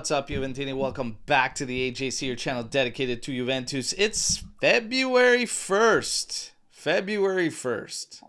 What's up, Juventini? Welcome back to the AJC, your channel dedicated to Juventus. It's February 1st. February 1st.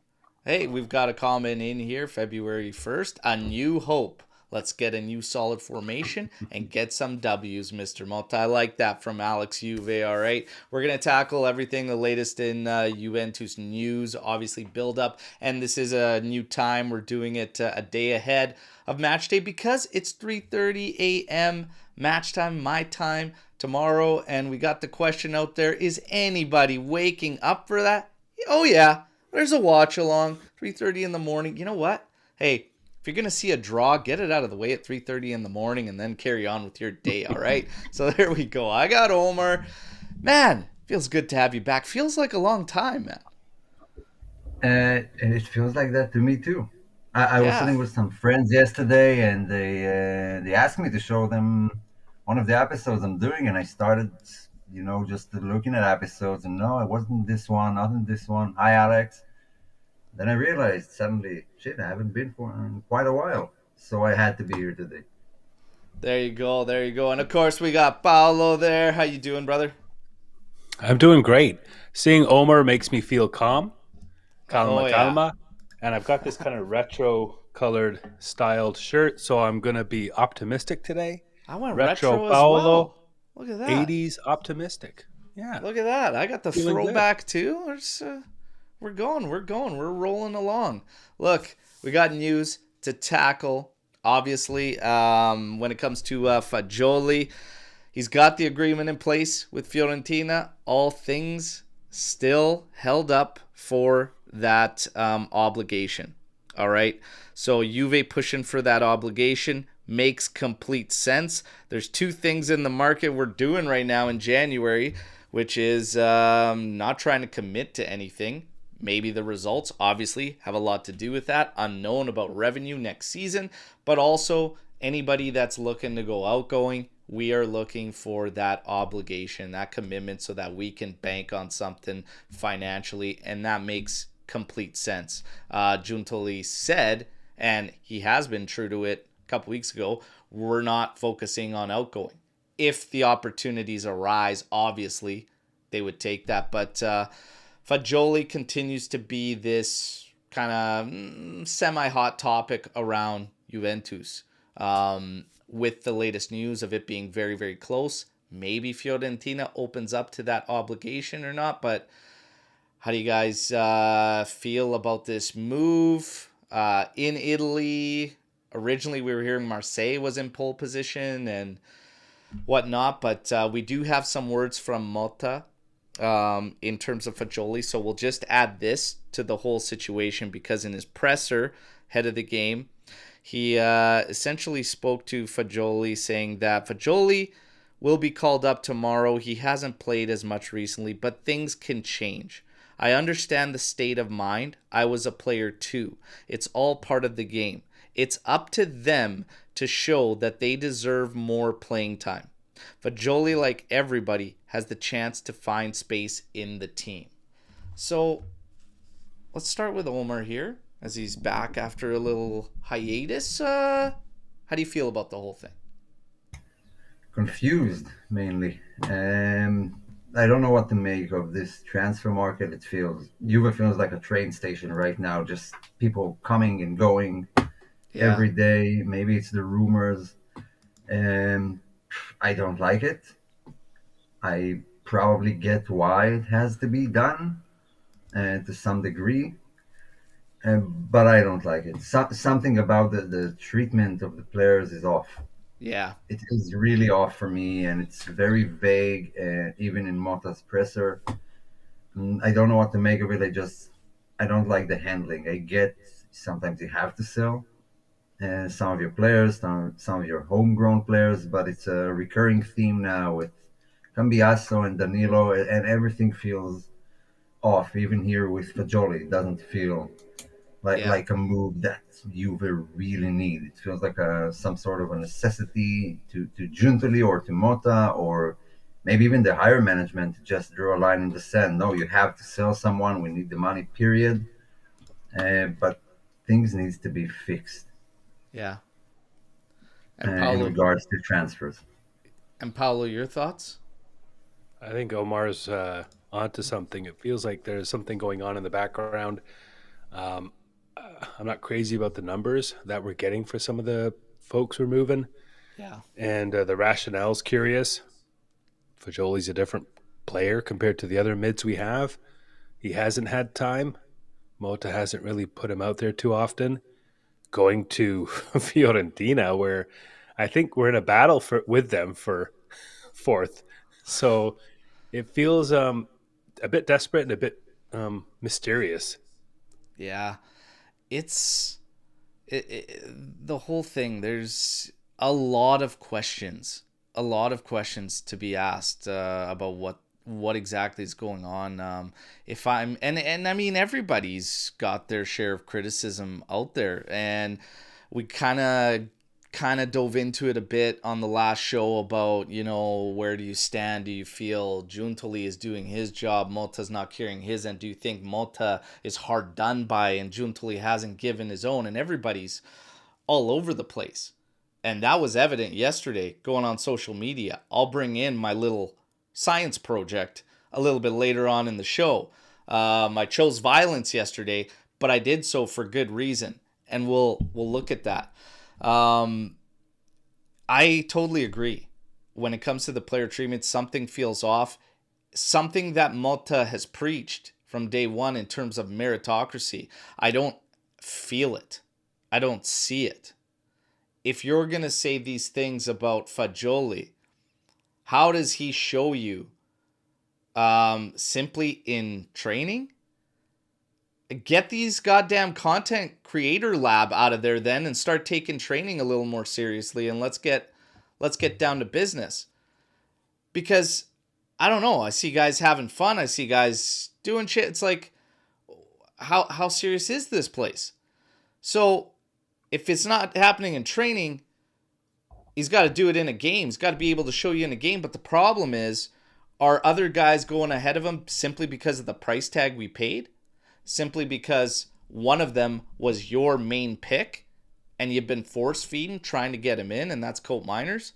Hey, we've got a comment in here, February 1st. A new hope. Let's get a new solid formation and get some W's, Mr. Motta. I like that from Alex Juve, all right? We're going to tackle everything, the latest in Juventus news, obviously build-up. And this is a new time. We're doing it a day ahead of match day because it's 3:30 a.m. match time, my time, tomorrow. And we got the question out there, is anybody waking up for that? Oh, yeah. There's a watch along, 3:30 in the morning. You know what? Hey, if you're going to see a draw, get it out of the way at 3:30 in the morning and then carry on with your day, all right? So there we go. I got Omer. Man, feels good to have you back. Feels like a long time, man. And it feels like that to me too. I was Yeah. sitting with some friends yesterday, and they asked me to show them one of the episodes I'm doing, and I started, just looking at episodes, and no, it wasn't this one, not in this one. Hi, Alex. Then I realized suddenly, shit, I haven't been for quite a while, so I had to be here today. There you go. There you go. And of course, we got Paolo there. How you doing, brother? I'm doing great. Seeing Omer makes me feel calm, Oh, calma, yeah. calma. And I've got this kind of retro colored styled shirt, so I'm going to be optimistic today. I went Retro retro as Paolo, well. Look at that. 80s optimistic. Yeah, Look at that. I got the feeling good. throwback too. We're going. We're going. We're rolling along. Look, we got news to tackle. Obviously, when it comes to Fagioli, he's got the agreement in place with Fiorentina. All things still held up for that obligation. All right. So Juve pushing for that obligation makes complete sense. There's two things in the market we're doing right now in January, which is not trying to commit to anything. Maybe the results obviously have a lot to do with that. Unknown about revenue next season, but also anybody that's looking to go outgoing, we are looking for that obligation, that commitment, so that we can bank on something financially, and that makes complete sense. Giuntoli said, and he has been true to it a couple weeks ago, we're not focusing on outgoing. If the opportunities arise, obviously, they would take that. But Fagioli continues to be this kind of semi-hot topic around Juventus. With the latest news of it being very, very close, maybe Fiorentina opens up to that obligation or not. But how do you guys feel about this move? In Italy, originally we were hearing Marseille was in pole position and whatnot, but we do have some words from Motta in terms of Fagioli. So we'll just add this to the whole situation because in his presser head of the game, he essentially spoke to Fagioli saying that Fagioli will be called up tomorrow. He hasn't played as much recently, but things can change. I understand the state of mind. I was a player too. It's all part of the game. It's up to them to show that they deserve more playing time. Fagioli, like everybody, has the chance to find space in the team. So let's start with Omer here as he's back after a little hiatus. How do you feel about the whole thing? Confused mainly. I don't know what to make of this transfer market. Juve feels like a train station right now, just people coming and going Yeah, every day. Maybe it's the rumors. Um, I don't like it. I probably get why it has to be done to some degree, but I don't like it. Something about the treatment of the players is off. yeah, It is really off for me, and it's very vague, even in Motta's presser. I don't know what to make of it. I don't like the handling. I get sometimes you have to sell some of your players, some of your homegrown players, but it's a recurring theme now with Cambiasso and Danilo, and everything feels off. Even here with Fagioli, it doesn't feel yeah, like a move that you really need. It feels like some sort of a necessity to Giuntoli or to Motta or maybe even the higher management to just draw a line in the sand. No, you have to sell someone. We need the money, period. But things needs to be fixed. yeah. And in Paulo, regards to transfers. your thoughts? I think Omar's onto something. It feels like there's something going on in the background. Um, I'm not crazy about the numbers that we're getting for some of the folks we're moving, Yeah. and the rationale's curious. Fajoli's a different player compared to the other mids we have. He hasn't had time. Motta hasn't really put him out there too often. Going to Fiorentina, where I think we're in a battle with them for fourth. So it feels a bit desperate and a bit mysterious. Yeah. It's the whole thing. There's a lot of questions to be asked about what exactly is going on. If I'm and I mean everybody's got their share of criticism out there, and we kind of dove into it a bit on the last show about, where do you stand? Do you feel Giuntoli is doing his job, Motta's not carrying his, and do you think Motta is hard done by and Giuntoli hasn't given his own? And everybody's all over the place. And that was evident yesterday going on social media. I'll bring in my little science project a little bit later on in the show. I chose violence yesterday, but I did so for good reason, and we'll look at that. I totally agree. When it comes to the player treatment, something feels off. Something that Motta has preached from day one in terms of meritocracy. I don't feel it. I don't see it. If you're going to say these things about Fagioli, how does he show you? Simply in training? Get these goddamn content creator lab out of there then and start taking training a little more seriously, and let's get down to business. Because I don't know, I see guys having fun, I see guys doing shit. It's like, how serious is this place? So if it's not happening in training, he's got to do it in a game. He's got to be able to show you in a game. But the problem is, are other guys going ahead of him simply because of the price tag we paid? Simply because one of them was your main pick and you've been force feeding trying to get him in, and that's Colt Miners?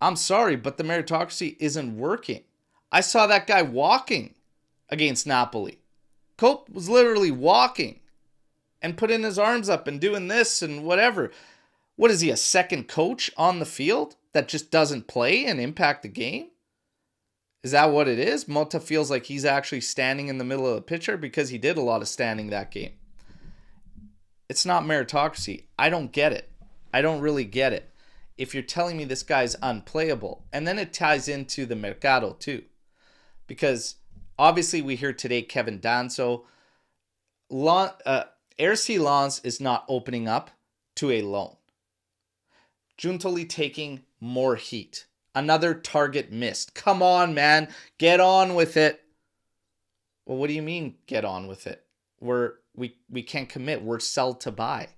I'm sorry, but the meritocracy isn't working. I saw that guy walking against Napoli. Colt was literally walking and putting his arms up and doing this and whatever. What is he, a second coach on the field that just doesn't play and impact the game? Is that what it is? Motta feels like he's actually standing in the middle of the picture because he did a lot of standing that game. It's not meritocracy. I don't get it. I don't really get it. If you're telling me this guy's unplayable, and then it ties into the Mercado too. Because obviously we hear today Kevin Danso. RC Lens is not opening up to a loan. Giuntoli taking more heat. Another target missed. Come on, man. Get on with it. Well, what do you mean get on with it? We can't commit. We're sell to buy.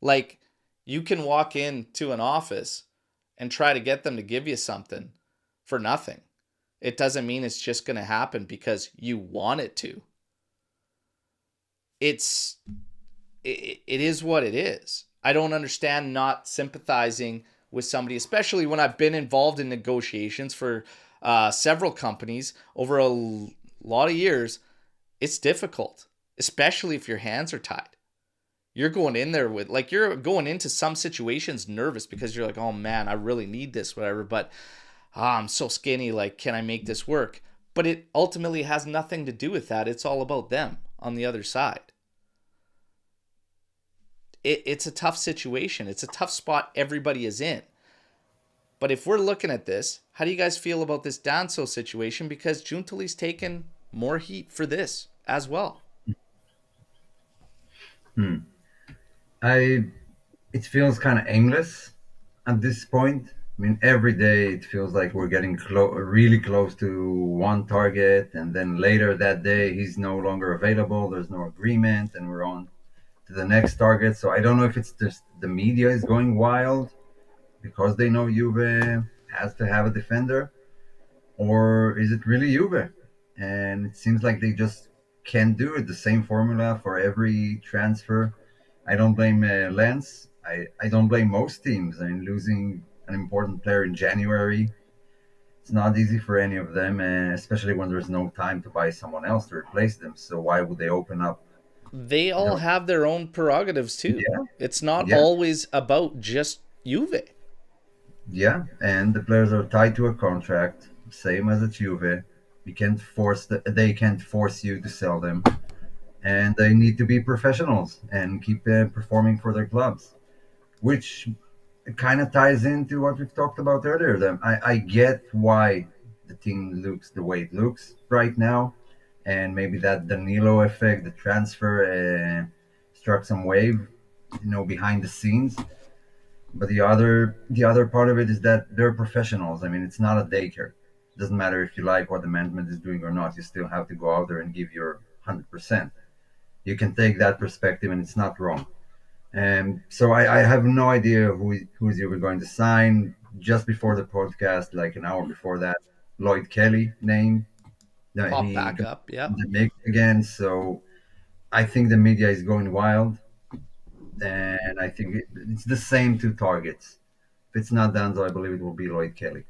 Like, you can walk into an office and try to get them to give you something for nothing. It doesn't mean it's just going to happen because you want it to. It is what it is. I don't understand not sympathizing with somebody, especially when I've been involved in negotiations for several companies over a lot of years. It's difficult, especially if your hands are tied. You're going in there with, like, you're going into some situations nervous because you're like, oh man, I really need this, whatever, but I'm so skinny, like, can I make this work? But it ultimately has nothing to do with that. It's all about them on the other side. It's a tough situation. It's a tough spot everybody is in. But if we're looking at this, how do you guys feel about this Danso situation? Because Giuntoli's taken more heat for this as well. It feels kind of aimless at this point. I mean, every day it feels like we're getting really close to one target, and then later that day he's no longer available. There's no agreement, and we're on to the next target. So I don't know if it's just the media is going wild because they know Juve has to have a defender, or is it really Juve? And it seems like they just can't do it. The same formula for every transfer. I don't blame Lens. I don't blame most teams. I mean, losing an important player in January, it's not easy for any of them, and especially when there's no time to buy someone else to replace them. So why would they open up? They all Their, have their own prerogatives too. yeah, It's not yeah, always about just Juve. yeah, and the players are tied to a contract, same as at Juve. You can't they can't force you to sell them, and they need to be professionals and keep performing for their clubs, which kind of ties into what we've talked about earlier. I get why the team looks the way it looks right now, and maybe that Danilo effect, the transfer, struck some wave, behind the scenes. But the other part of it is that they're professionals. I mean, it's not a daycare. It doesn't matter if you like what the management is doing or not. You still have to go out there and give your 100%. You can take that perspective, and it's not wrong. And so I have no idea who's you were going to sign. Just before the podcast, like an hour before that, Lloyd Kelly name that Pop he back got up. Yeah. the mix again. So I think the media is going wild, and I think it's the same two targets. If it's not Danzo, I believe it will be Lloyd Kelly.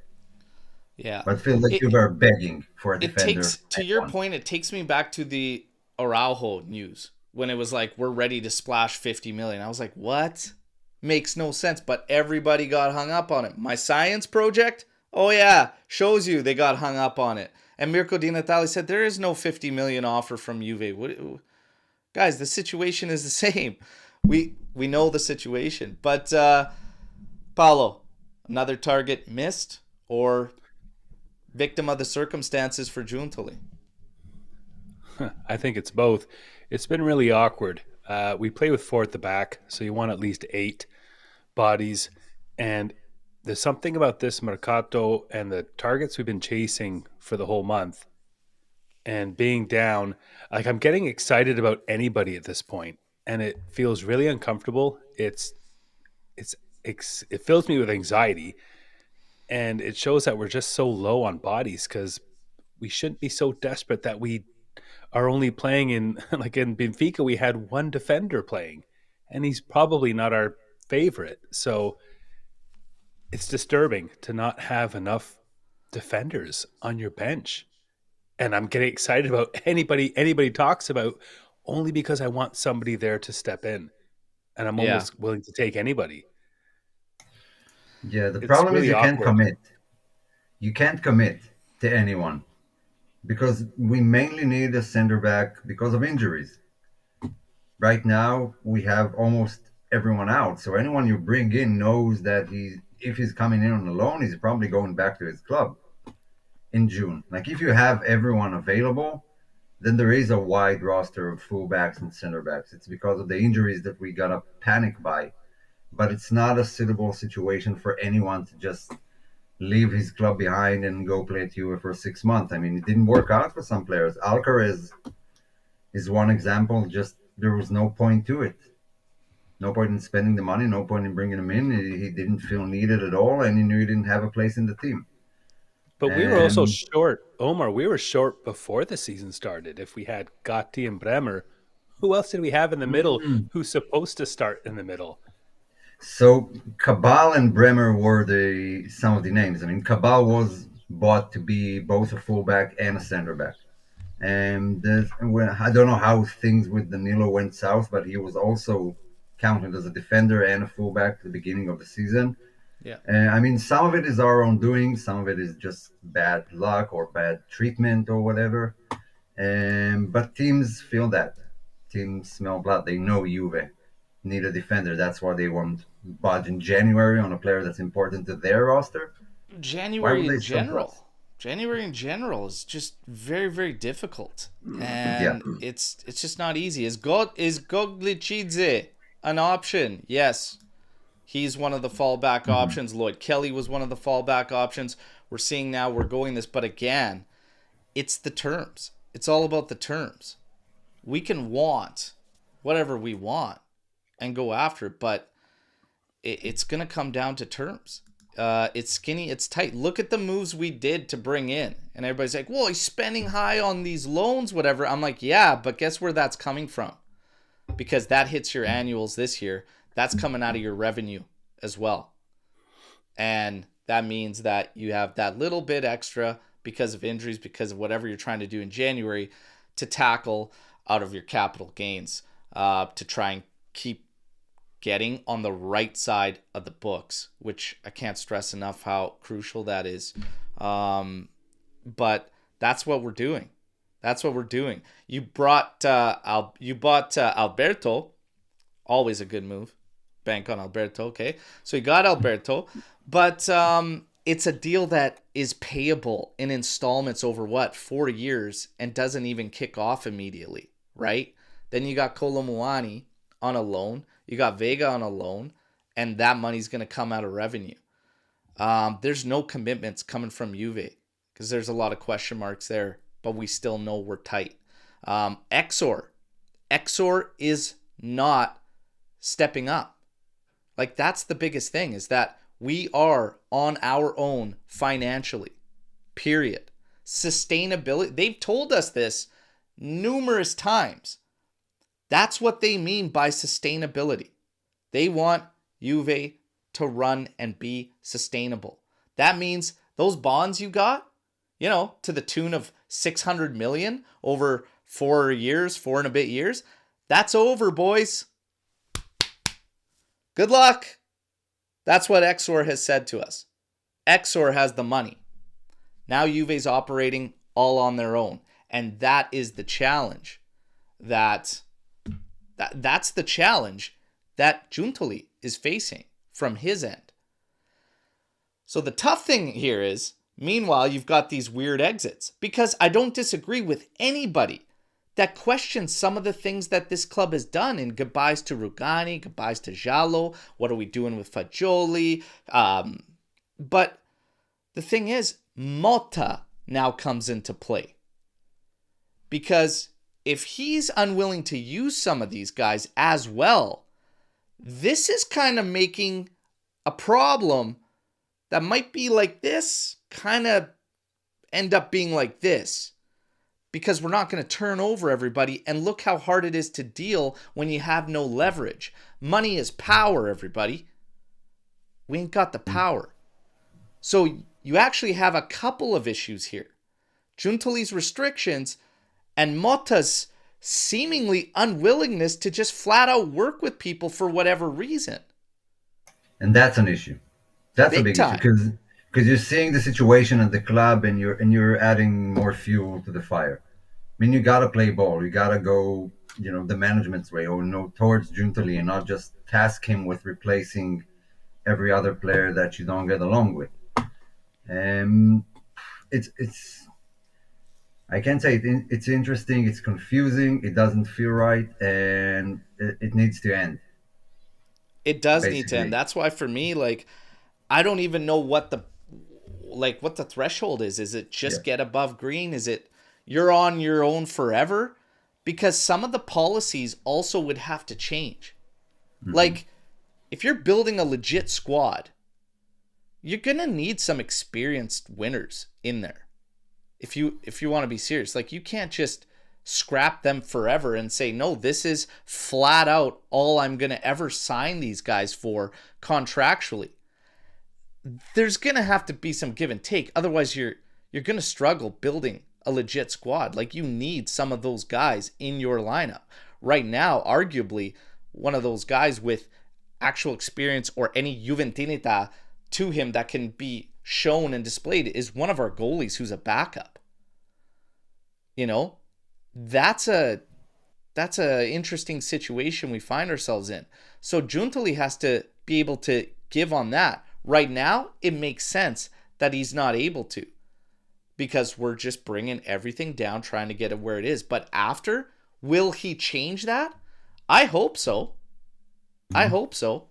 Yeah. But I feel like you It were begging for a it defender. takes, to your point, it takes me back to the Araujo news when it was like, we're ready to splash 50 million. I was like, what? Makes no sense. But everybody got hung up on it. My science project, oh yeah, shows you they got hung up on it. And Mirko Di Natale said there is no 50 million offer from Juve. Guys, the situation is the same. We know the situation. But Paolo, another target missed or victim of the circumstances for Giuntoli? I think it's both. It's been really awkward. We play with four at the back, so you want at least 8 bodies. And there's something about this Mercato and the targets we've been chasing for the whole month and being down. Like, I'm getting excited about anybody at this point, and it feels really uncomfortable. It fills me with anxiety, and it shows that we're just so low on bodies because we shouldn't be so desperate that we are only playing in, like in Benfica, we had one defender playing, and he's probably not our favorite. So it's disturbing to not have enough defenders on your bench. And I'm getting excited about anybody talks about, only because I want somebody there to step in. And I'm Yeah. almost willing to take anybody. Yeah, the It's problem is really you can't awkward. commit. You can't commit to anyone because we mainly need a center back because of injuries. Right now, we have almost everyone out. So anyone you bring in knows that if he's coming in on a loan, he's probably going back to his club in June. Like if you have everyone available, then there is a wide roster of fullbacks and center backs. It's because of the injuries that we gotta panic by. But it's not a suitable situation for anyone to just leave his club behind and go play at Juve for 6 months. I mean, it didn't work out for some players. Alcaraz is one example. Just there was no point to it. No point in spending the money. No point in bringing him in. He didn't feel needed at all, and he knew he didn't have a place in the team. But we were also And short, Omar. We were short before the season started. If we had Gatti and Bremer, who else did we have in the middle who's supposed to start in the middle? so Cabal and Bremer were some of the names. I mean, Cabal was bought to be both a fullback and a center back. And I don't know how things with Danilo went south, but he was also counted as a defender and a fullback at the beginning of the season. Yeah. I mean, some of it is our own doing, some of it is just bad luck or bad treatment or whatever. But teams feel that. Teams smell blood. They know Juve need a defender. That's why they won't budge in January on a player that's important to their roster. Why January would they in sub us? general. January in general is just very, very difficult, Yeah. and it's just not easy. Is Goglichidze an option? Yes, he's one of the fallback options. Lloyd Kelly was one of the fallback options. We're seeing now we're going this, but again, it's the terms. It's all about the terms. We can want whatever we want and go after it, but it's going to come down to terms. It's skinny, it's tight. Look at the moves we did to bring in. And everybody's like, well, he's spending high on these loans, whatever. I'm like, yeah, but guess where that's coming from? Because that hits your annuals this year. That's coming out of your revenue as well. And that means that you have that little bit extra because of injuries, because of whatever you're trying to do in January, to tackle out of your capital gains, to try and keep getting on the right side of the books, which I can't stress enough how crucial that is. But that's what we're doing. That's what we're doing. You bought Alberto, always a good move. Bank on Alberto, okay? So you got Alberto, but it's a deal that is payable in installments over 4 years and doesn't even kick off immediately, right? Then you got Kolomuani on a loan, you got Vega on a loan, and that money's going to come out of revenue. There's no commitments coming from Juve because there's a lot of question marks there, but we still know we're tight. Exor is not stepping up. Like, that's the biggest thing, is that we are on our own financially, period. Sustainability, they've told us this numerous times. That's what they mean by sustainability. They want Juve to run and be sustainable. That means those bonds you got, to the tune of 600 million over 4 years, 4 and a bit years, that's over, boys. Good luck. That's what Exor has said to us. Exor has the money. Now Juve's operating all on their own. And that is the challenge. That's the challenge that Giuntoli is facing from his end. So the tough thing here is, meanwhile, you've got these weird exits. Because I don't disagree with anybody that questions some of the things that this club has done in goodbyes to Rugani, goodbyes to Giallo. What are we doing with Fagioli? But the thing is, Motta now comes into play. Because if he's unwilling to use some of these guys as well, this is kind of making a problem that might be like this, kind of end up being like this. Because we're not going to turn over everybody, and look how hard it is to deal when you have no leverage. Money is power, everybody. We ain't got the power. So you actually have a couple of issues here. Giuntoli's restrictions and Motta's seemingly unwillingness to just flat out work with people for whatever reason. And that's an issue. That's a big issue because you're seeing the situation at the club and you're adding more fuel to the fire. I mean, you gotta play ball. You gotta go, the management's way, or towards Giuntoli, and not just task him with replacing every other player that you don't get along with. It's I can't say it's interesting. It's confusing. It doesn't feel right, and it needs to end. It does need to end. That's why for me, I don't even know what the threshold is. Is it just get above green? Is it you're on your own forever? Because some of the policies also would have to change. Mm-hmm. If you're building a legit squad, you're going to need some experienced winners in there. If you want to be serious, you can't just scrap them forever and say, no, this is flat out all I'm going to ever sign these guys for contractually. There's going to have to be some give and take. Otherwise, you're going to struggle building a legit squad. You need some of those guys in your lineup. Right now, arguably, one of those guys with actual experience or any Juventinita to him that can be shown and displayed is one of our goalies who's a backup. That's a interesting situation we find ourselves in. So Giuntoli has to be able to give on that. Right now, it makes sense that he's not able to, because we're just bringing everything down, trying to get it where it is. But after, will he change that? I hope so. I hope so.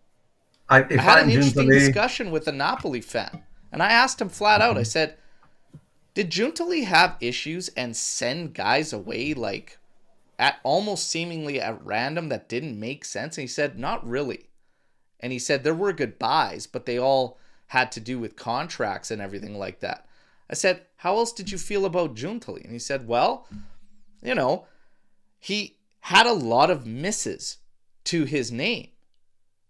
I had an interesting discussion with a Napoli fan, and I asked him flat out. I said, did Giuntoli have issues and send guys away at almost seemingly at random that didn't make sense? And he said, not really. And he said there were goodbyes, but they all had to do with contracts and everything like that. I said, how else did you feel about Giuntoli? And he said, well, he had a lot of misses to his name.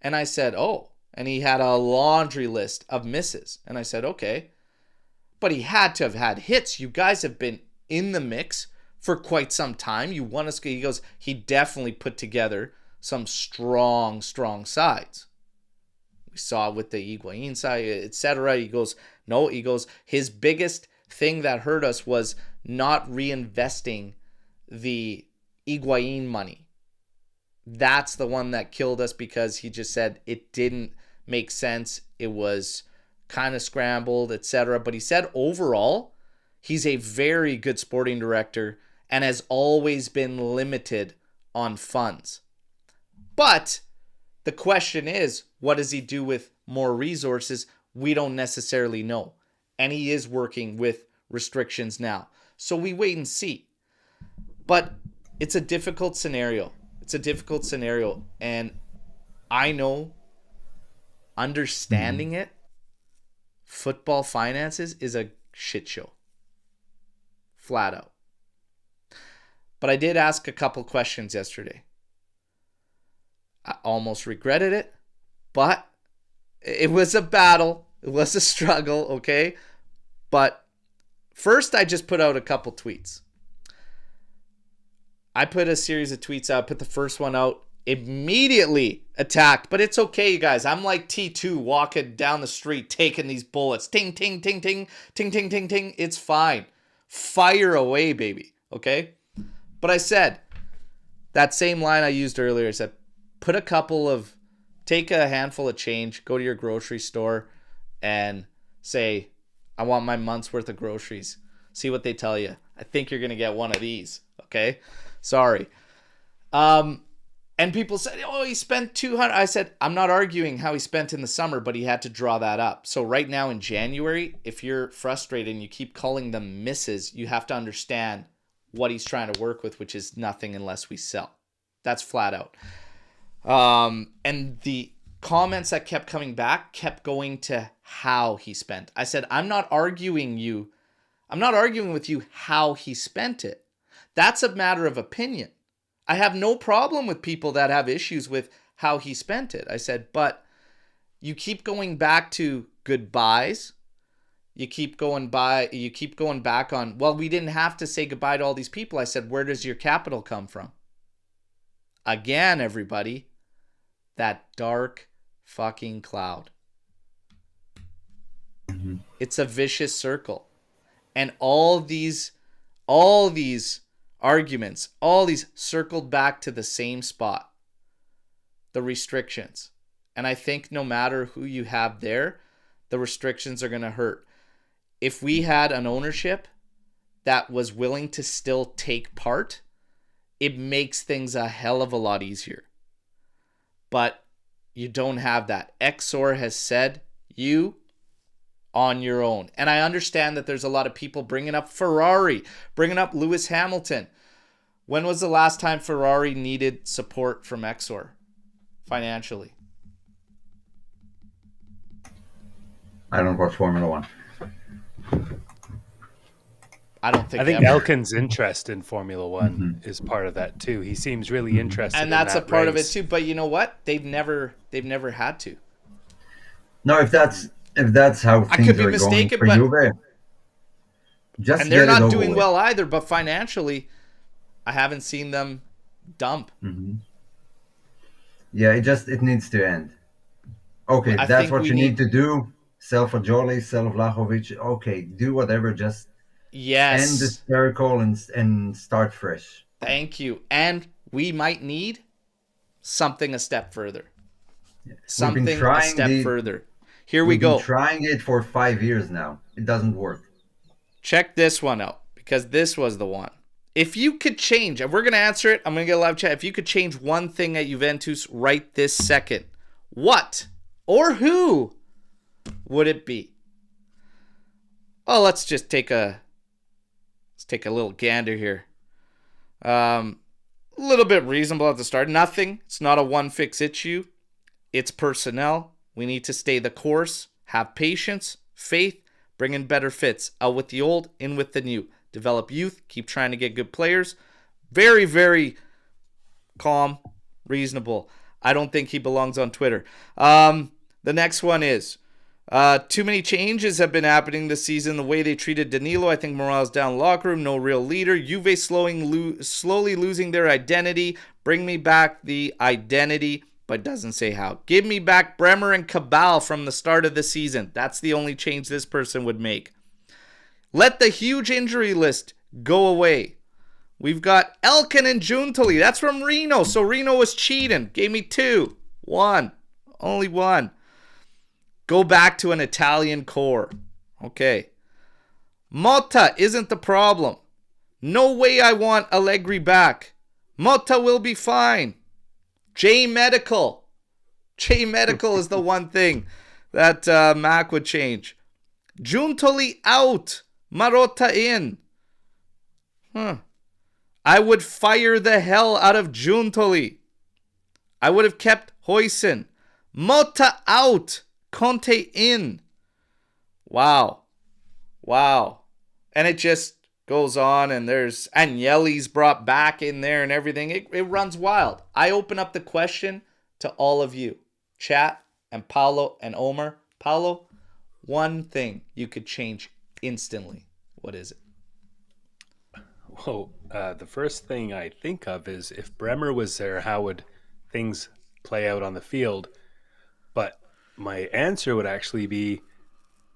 And I said, oh. And he had a laundry list of misses. And I said, okay. But he had to have had hits. You guys have been in the mix for quite some time. You won us. He goes, he definitely put together some strong sides. We saw it with the Higuain side, etc. He goes, no. He goes, his biggest thing that hurt us was not reinvesting the Higuain money. That's the one that killed us, because he just said it didn't make sense. It was kind of scrambled, etc. But he said overall, he's a very good sporting director and has always been limited on funds. But the question is, what does he do with more resources? We don't necessarily know. And he is working with restrictions now. So we wait and see. But it's a difficult scenario. It's a difficult scenario. And I know understanding it, football finances is a shit show. Flat out. But I did ask a couple questions yesterday. I almost regretted it, but it was a battle. It was a struggle, okay? But first, I just put out a couple tweets. I put a series of tweets out. I put the first one out, immediately attacked. But it's okay, you guys. I'm like T2 walking down the street, taking these bullets. Ting, ting, ting, ting, ting, ting, ting, ting. It's fine. Fire away, baby. Okay? But I said, that same line I used earlier, I said, take a handful of change, go to your grocery store and say, I want my month's worth of groceries. See what they tell you. I think you're going to get one of these. Okay? Sorry. And people said, oh, he spent $200. I said, I'm not arguing how he spent in the summer, but he had to draw that up. So right now in January, if you're frustrated and you keep calling them misses, you have to understand what he's trying to work with, which is nothing unless we sell. That's flat out. And the comments that kept coming back kept going to how he spent. I said, I'm not arguing with you how he spent it. That's a matter of opinion. I have no problem with people that have issues with how he spent it. I said, but you keep going back to goodbyes. You keep going back on, well, we didn't have to say goodbye to all these people. I said, where does your capital come from? Again, everybody, that dark fucking cloud. Mm-hmm. It's a vicious circle. And all these arguments, all these circled back to the same spot, the restrictions. And I think no matter who you have there, the restrictions are going to hurt. If we had an ownership that was willing to still take part, it makes things a hell of a lot easier. But you don't have that. Exor has said, you on your own. And I understand that there's a lot of people bringing up Ferrari, bringing up Lewis Hamilton. When was the last time Ferrari needed support from Exor financially? I don't watch Formula One. I think Elkan's interest in Formula One is part of that too. He seems really interested, and that's a part of it too. But you know what? They've never had to. No, if that's how things I could be are mistaken, going for Juve, just and they're get it not over doing with. well either. But financially, I haven't seen them dump. Mm-hmm. Yeah, it needs to end. Okay, I that's think what we you need to do. Sell for Jolie, sell Vlahovic. Okay, do whatever. Just end the circle and start fresh. Thank you. And we might need something a step further. Yeah. Something a step further. Here we go. We've been trying it for 5 years now. It doesn't work. Check this one out, because this was the one. If you could change, and we're going to answer it, I'm going to get a live chat. If you could change one thing at Juventus right this second, what or who would it be? Oh, let's take a little gander here. A little bit reasonable at the start. Nothing. It's not a one fix issue. It's personnel. We need to stay the course, have patience, faith, bring in better fits. Out with the old, in with the new. Develop youth, keep trying to get good players. Very, very calm, reasonable. I don't think he belongs on Twitter. The next one is too many changes have been happening this season. The way they treated Danilo, I think morale's down locker room. No real leader. Juve slowly losing their identity. Bring me back the identity, but doesn't say how. Give me back Bremer and Cabal from the start of the season. That's the only change this person would make. Let the huge injury list go away. We've got Elkin and Giuntoli. That's from Reno. So Reno was cheating. Gave me 2. 1. Only 1. Go back to an Italian core. Okay. Motta isn't the problem. No way I want Allegri back. Motta will be fine. J Medical. J Medical is the one thing that Mac would change. Giuntoli out. Marotta in. I would fire the hell out of Giuntoli. I would have kept Huijsen. Motta out. Conte in. Wow. And it just goes on, and there's Agnelli's brought back in there and everything. It runs wild. I open up the question to all of you, chat, and Paolo and Omer. Paolo, one thing you could change instantly. What is it? Well, the first thing I think of is if Bremer was there, how would things play out on the field? But my answer would actually be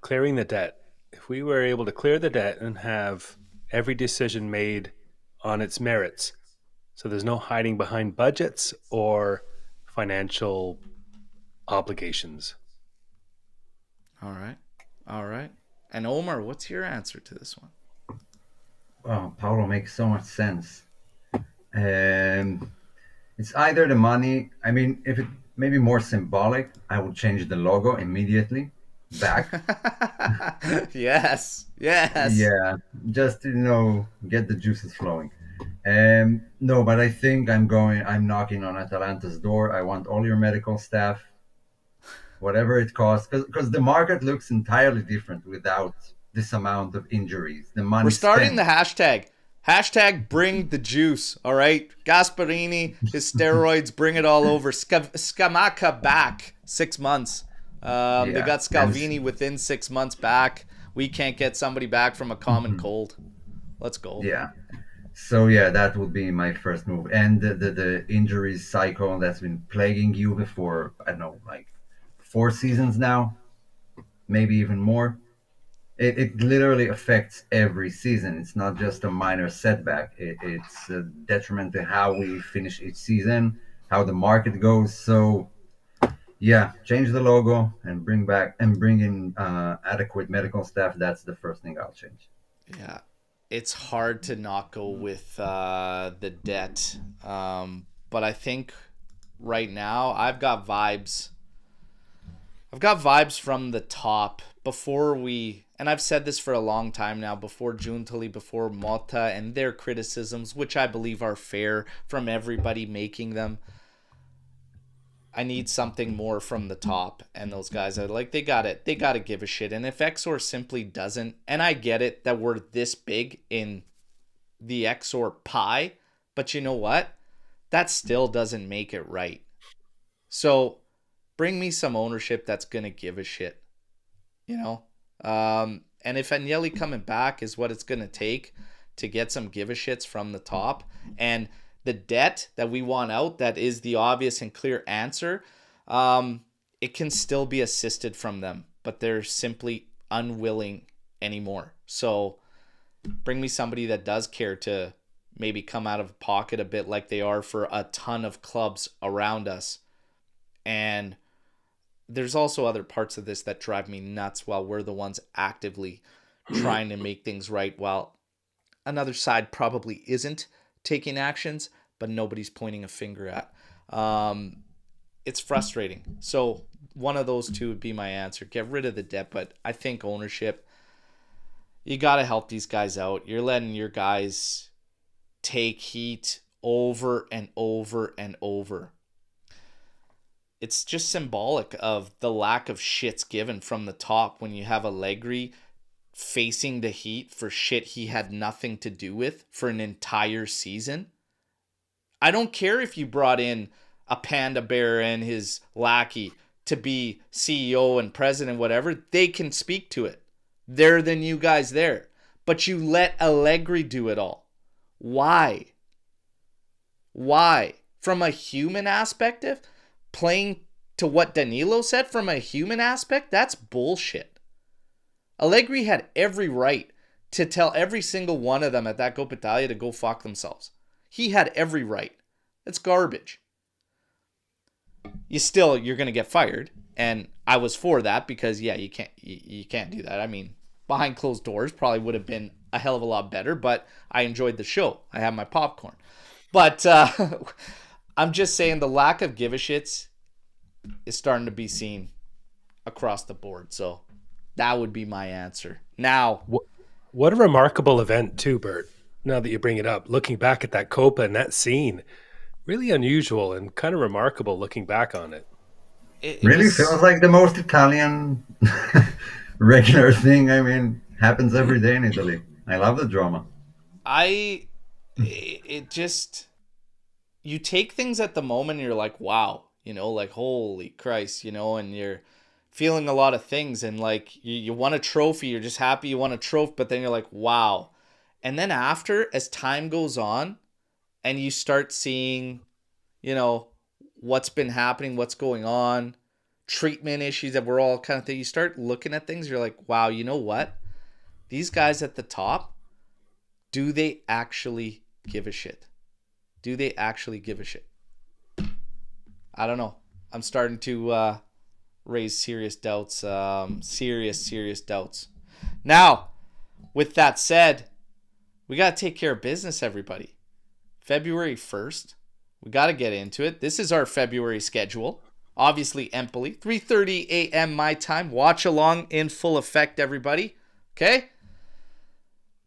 clearing the debt. If we were able to clear the debt and have every decision made on its merits, so there's no hiding behind budgets or financial obligations. All right. And Omer, what's your answer to this one? Oh, Paulo makes so much sense. It's either the money. I mean, if it maybe more symbolic, I would change the logo immediately back. Yes. Yeah, just get the juices flowing. No, but I think I'm knocking on Atalanta's door. I want all your medical staff, whatever it costs, because the market looks entirely different without this amount of injuries. The money We're starting spent. the hashtag. Hashtag bring the juice, all right? Gasparini, his steroids, bring it all over. Scamacca back 6 months. They got Scalvini within 6 months back. We can't get somebody back from a common cold. Let's go. Yeah. So that would be my first move. And the injuries cycle that's been plaguing Juve for, I don't know, like 4 seasons now, maybe even more. It literally affects every season. It's not just a minor setback. It's a detriment to how we finish each season, how the market goes. So change the logo and bring in adequate medical staff. That's the first thing I'll change. Yeah, it's hard to not go with the debt, but I think right now I've got vibes from the top before and I've said this for a long time now, before Giuntoli, before Motta and their criticisms, which I believe are fair from everybody making them. I need something more from the top, and those guys are like, they got to give a shit. And if Exor simply doesn't, and I get it that we're this big in the Exor pie, but you know what? That still doesn't make it right. So bring me some ownership that's going to give a shit, and if Agnelli coming back is what it's going to take to get some give a shits from the top, and the debt that we want out, that is the obvious and clear answer, it can still be assisted from them, but they're simply unwilling anymore. So bring me somebody that does care to maybe come out of pocket a bit like they are for a ton of clubs around us. And there's also other parts of this that drive me nuts while we're the ones actively trying to make things right, while another side probably isn't taking actions, but nobody's pointing a finger at. It's frustrating. So one of those two would be my answer. Get rid of the debt, but I think ownership, you got to help these guys out. You're letting your guys take heat over and over and over. It's just symbolic of the lack of shits given from the top when you have Allegri facing the heat for shit he had nothing to do with for an entire season. I don't care if you brought in a panda bear and his lackey to be CEO and president, whatever, they can speak to it. They're the new guys there. But you let Allegri do it all. Why? Why? From a human aspect, playing to what Danilo said, from a human aspect, that's bullshit. Allegri had every right to tell every single one of them at that Coppa Italia to go fuck themselves. He had every right. It's garbage. You're going to get fired, and I was for that because you can't do that. I mean, behind closed doors probably would have been a hell of a lot better, but I enjoyed the show. I had my popcorn. But I'm just saying the lack of give a shits is starting to be seen across the board. So that would be my answer. Now, what a remarkable event too, Bert. Now that you bring it up, looking back at that Copa and that scene, really unusual and kind of remarkable looking back on it. It really feels like the most Italian regular thing. I mean, happens every day in Italy. I love the drama. You take things at the moment and you're like, wow, like, holy Christ, and you're feeling a lot of things, and like you won a trophy, you're just happy you won a trophy, but then you're like, wow. And then after, as time goes on and you start seeing, what's been happening, what's going on, treatment issues that we're all kind of you start looking at things, you're like, wow, you know what? These guys at the top, do they actually give a shit? Do they actually give a shit? I don't know. I'm starting to raise serious doubts. Serious doubts. Now, with that said, we got to take care of business, everybody. February 1st. We got to get into it. This is our February schedule. Obviously, Empoli. 3:30 a.m. my time. Watch along in full effect, everybody. Okay?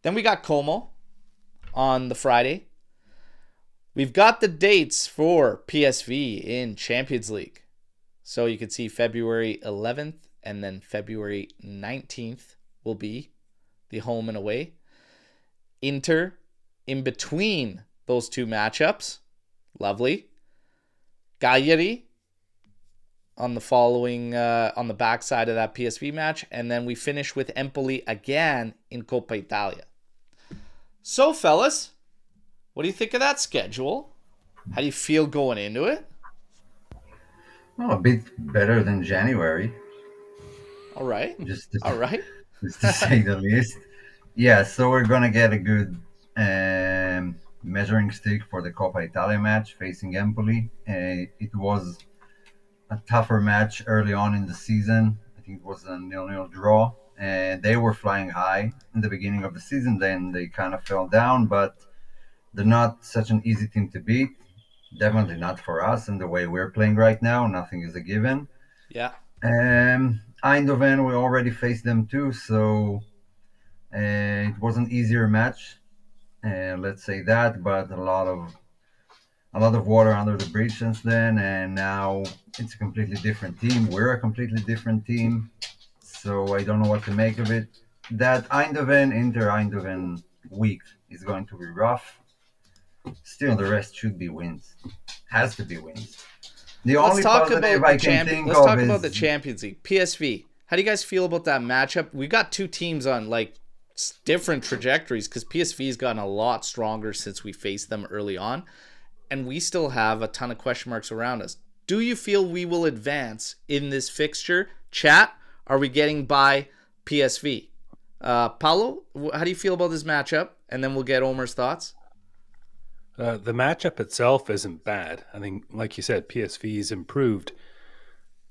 Then we got Como on the Friday. We've got the dates for PSV in Champions League. So you can see February 11th and then February 19th will be the home and away. Inter in between those two matchups. Lovely. Cagliari on the following, on the backside of that PSV match. And then we finish with Empoli again in Coppa Italia. So, fellas, what do you think of that schedule? How do you feel going into it? Oh, a bit better than January. All right. All right. Just to say the least. Yeah, so we're going to get a good measuring stick for the Coppa Italia match facing Empoli. It was a tougher match early on in the season. I think it was a 0-0 draw. And they were flying high in the beginning of the season. Then they kind of fell down, but they're not such an easy team to beat. Definitely not for us and the way we're playing right now. Nothing is a given. Yeah. Eindhoven, we already faced them too, so it was an easier match. Let's say that, but a lot of water under the bridge since then, and now it's a completely different team. We're a completely different team, so I don't know what to make of it. That Inter Eindhoven week is going to be rough. Still, the rest should be wins. Has to be wins. Let's talk about the Champions League. PSV. How do you guys feel about that matchup? We got two teams on like different trajectories because PSV's gotten a lot stronger since we faced them early on, and we still have a ton of question marks around us. Do you feel we will advance in this fixture? Chat, are we getting by PSV? Paulo, how do you feel about this matchup? And then we'll get Omer's thoughts. The matchup itself isn't bad. I think, like you said, PSV's improved.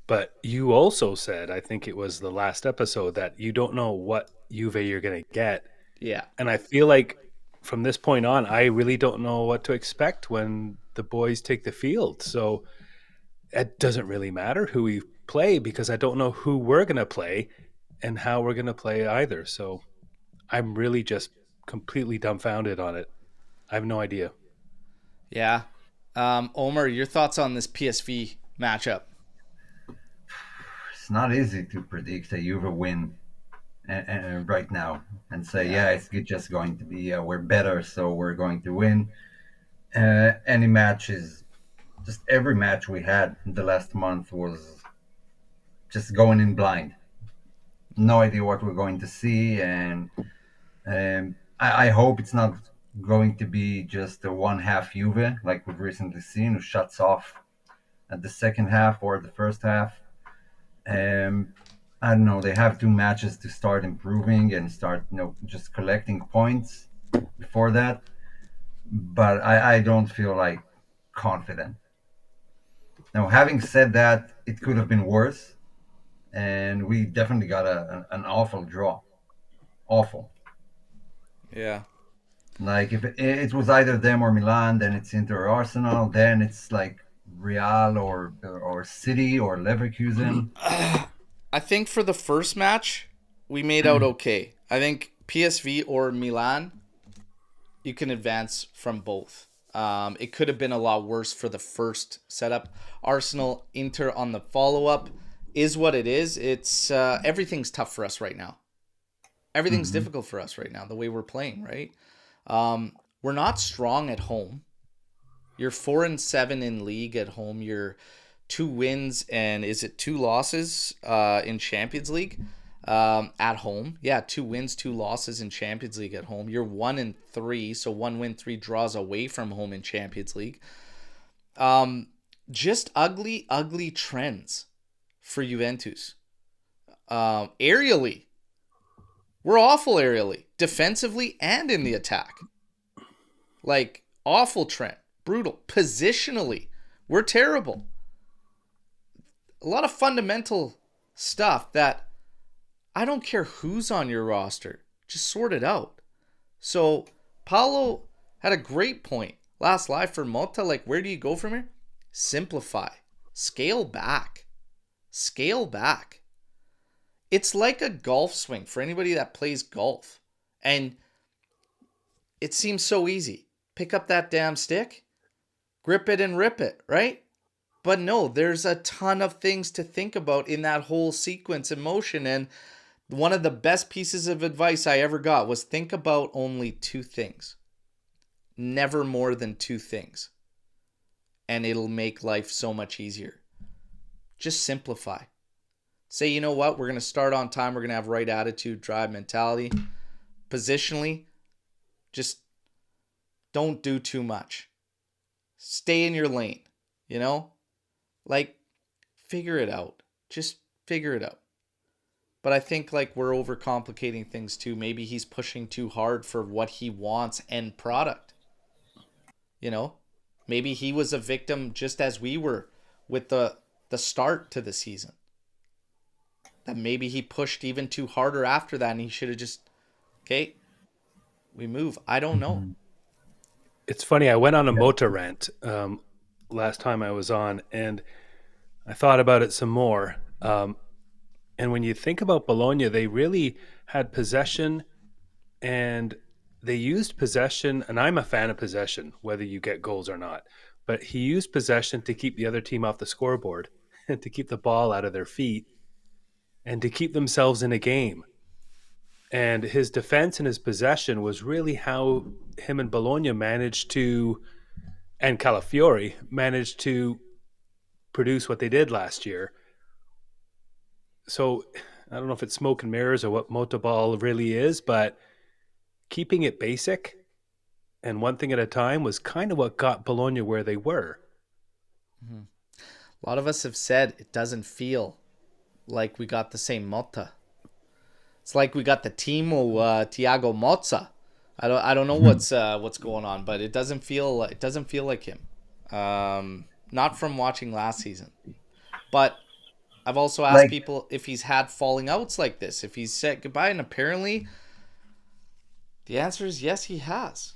But you also said, I think it was the last episode, that you don't know what Juve you're going to get. Yeah. And I feel like from this point on, I really don't know what to expect when the boys take the field. So it doesn't really matter who we play because I don't know who we're going to play and how we're going to play either. So I'm really just completely dumbfounded on it. I have no idea. Yeah. Omer, your thoughts on this PSV matchup? It's not easy to predict a Juve win right now and say, it's just going to be, we're better, so we're going to win. Any match is just every match we had in the last month was just going in blind. No idea what we're going to see, and I hope it's not going to be just a one half Juve like we've recently seen, who shuts off at the second half or the first half. Um, I don't know. They have two matches to start improving and start, just collecting points before that. But I don't feel like confident. Now, having said that, it could have been worse, and we definitely got an awful draw. Awful. Yeah. Like if it was either them or Milan, then it's Inter or Arsenal. Then it's like Real or City or Leverkusen. I think for the first match, we made out okay. I think PSV or Milan, you can advance from both. It could have been a lot worse for the first setup. Arsenal, Inter on the follow up is what it is. It's everything's tough for us right now. Everything's Mm-hmm. difficult for us right now. The way we're playing, right? We're not strong at home. You're 4-7 in league at home. You're 2 wins and is it 2 losses in Champions League at home? Yeah, 2 wins, 2 losses in Champions League at home. You're 1-3, so 1 win, 3 draws away from home in Champions League. Just ugly, ugly trends for Juventus. Aerially, we're awful aerially, defensively, and in the attack. Like, awful trend. Brutal. Positionally, we're terrible. A lot of fundamental stuff that I don't care who's on your roster. Just sort it out. So, Paulo had a great point last live for Motta. Like, where do you go from here? Simplify. Scale back. Scale back. It's like a golf swing for anybody that plays golf. And it seems so easy. Pick up that damn stick, grip it and rip it, right? But no, there's a ton of things to think about in that whole sequence and motion. And one of the best pieces of advice I ever got was think about only 2 things. Never more than 2 things. And it'll make life so much easier. Just simplify. Say, you know what? We're going to start on time. We're going to have right attitude, drive, mentality. Positionally, just don't do too much. Stay in your lane, you know? Like, figure it out. Just figure it out. But I think like we're overcomplicating things too. Maybe he's pushing too hard for what he wants end product. You know? Maybe he was a victim just as we were with the start to the season. That maybe he pushed even too harder after that and he should have just, okay, we move. I don't know. It's funny. I went on a Yeah. Motta rant last time I was on, and I thought about it some more. And when you think about Bologna, they really had possession, and they used possession. And I'm a fan of possession, whether you get goals or not. But he used possession to keep the other team off the scoreboard, and to keep the ball out of their feet, and to keep themselves in a game. And his defense and his possession was really how him and Bologna managed to, and Calafiori managed to produce what they did last year. So I don't know if it's smoke and mirrors or what Motta Ball really is, but keeping it basic and one thing at a time was kind of what got Bologna where they were. A lot of us have said it doesn't feel like we got the same Motta. It's like we got the Timo Thiago Motta. I don't know what's going on, but it doesn't feel like him. Not from watching last season. But I've also asked Like people if he's had falling outs like this, if he's said goodbye, and apparently the answer is yes, he has.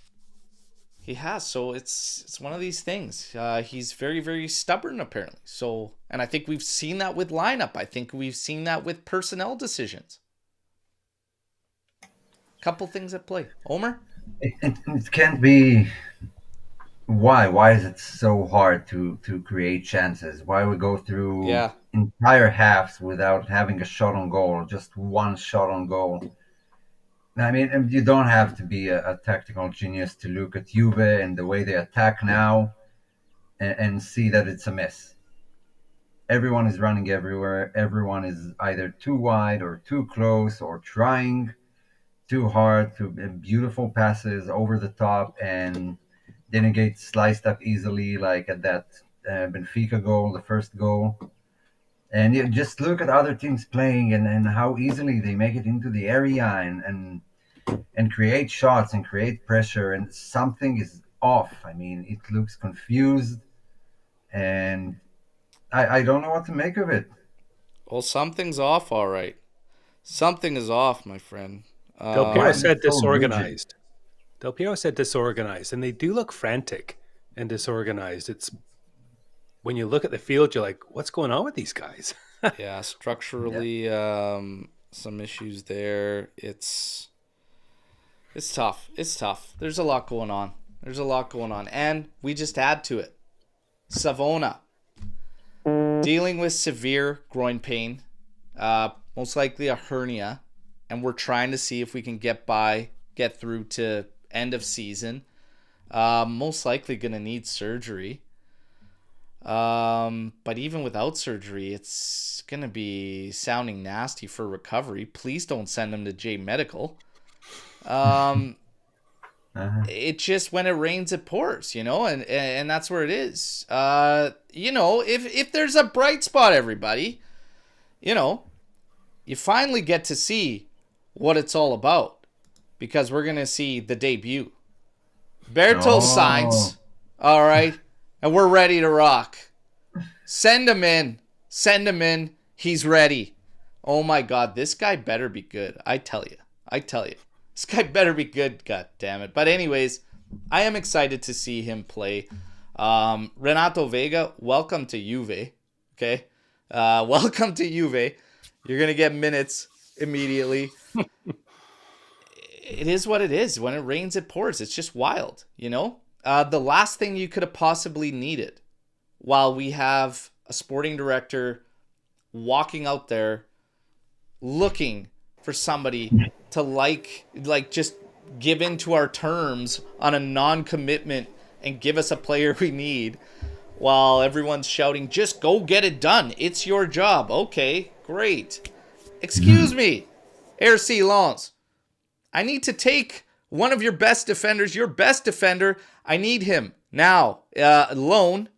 He has. So it's one of these things. He's very, very stubborn apparently. So, and I think we've seen that with lineup. I think we've seen that with personnel decisions. Couple things at play. Omer? it can't be. Why is it so hard to create chances? Why we go through Yeah. entire halves without having a shot on goal, just one shot on goal? I mean, and you don't have to be a tactical genius to look at Juve and the way they attack now. and see that it's a mess. Everyone is running everywhere. Everyone is either too wide or too close or trying too hard to beautiful passes over the top, and then it gets sliced up easily, like at that Benfica goal, the first goal. And you just look at other teams playing, and how easily they make it into the area, and create shots and create pressure, and something is off. I mean, it looks confused, and I don't know what to make of it. Well, something's off, all right. Something is off, my friend. Del Piero And said it's so rigid. disorganized. Del Piero said disorganized, and they do look frantic and disorganized. It's when you look at the field, you're like, what's going on with these guys? Yeah, structurally, some issues there. It's tough. It's tough. There's a lot going on. And we just add to it. Savona, dealing with severe groin pain, most likely a hernia, and we're trying to see if we can get through to end of season. Most likely going to need surgery. But even without surgery, it's going to be sounding nasty for recovery. Please don't send him to J Medical. It just, when it rains, it pours, and that's where it is. If there's a bright spot, everybody, you finally get to see what it's all about, because we're going to see the debut. Berto signs, all right, and we're ready to rock. Send him in. He's ready. Oh my God, this guy better be good. I tell you. This guy better be good, god damn it. But anyways, I am excited to see him play. Renato Vega, welcome to Juve. Okay? Welcome to Juve. You're going to get minutes immediately. It is what it is. When it rains, it pours. It's just wild, The last thing you could have possibly needed, while we have a sporting director walking out there looking for somebody to just give in to our terms on a non-commitment and give us a player we need, while everyone's shouting, just go get it done. It's your job. Okay, great. Excuse me, RC Lons. I need to take one of your best defenders, your best defender. I need him now. Loan.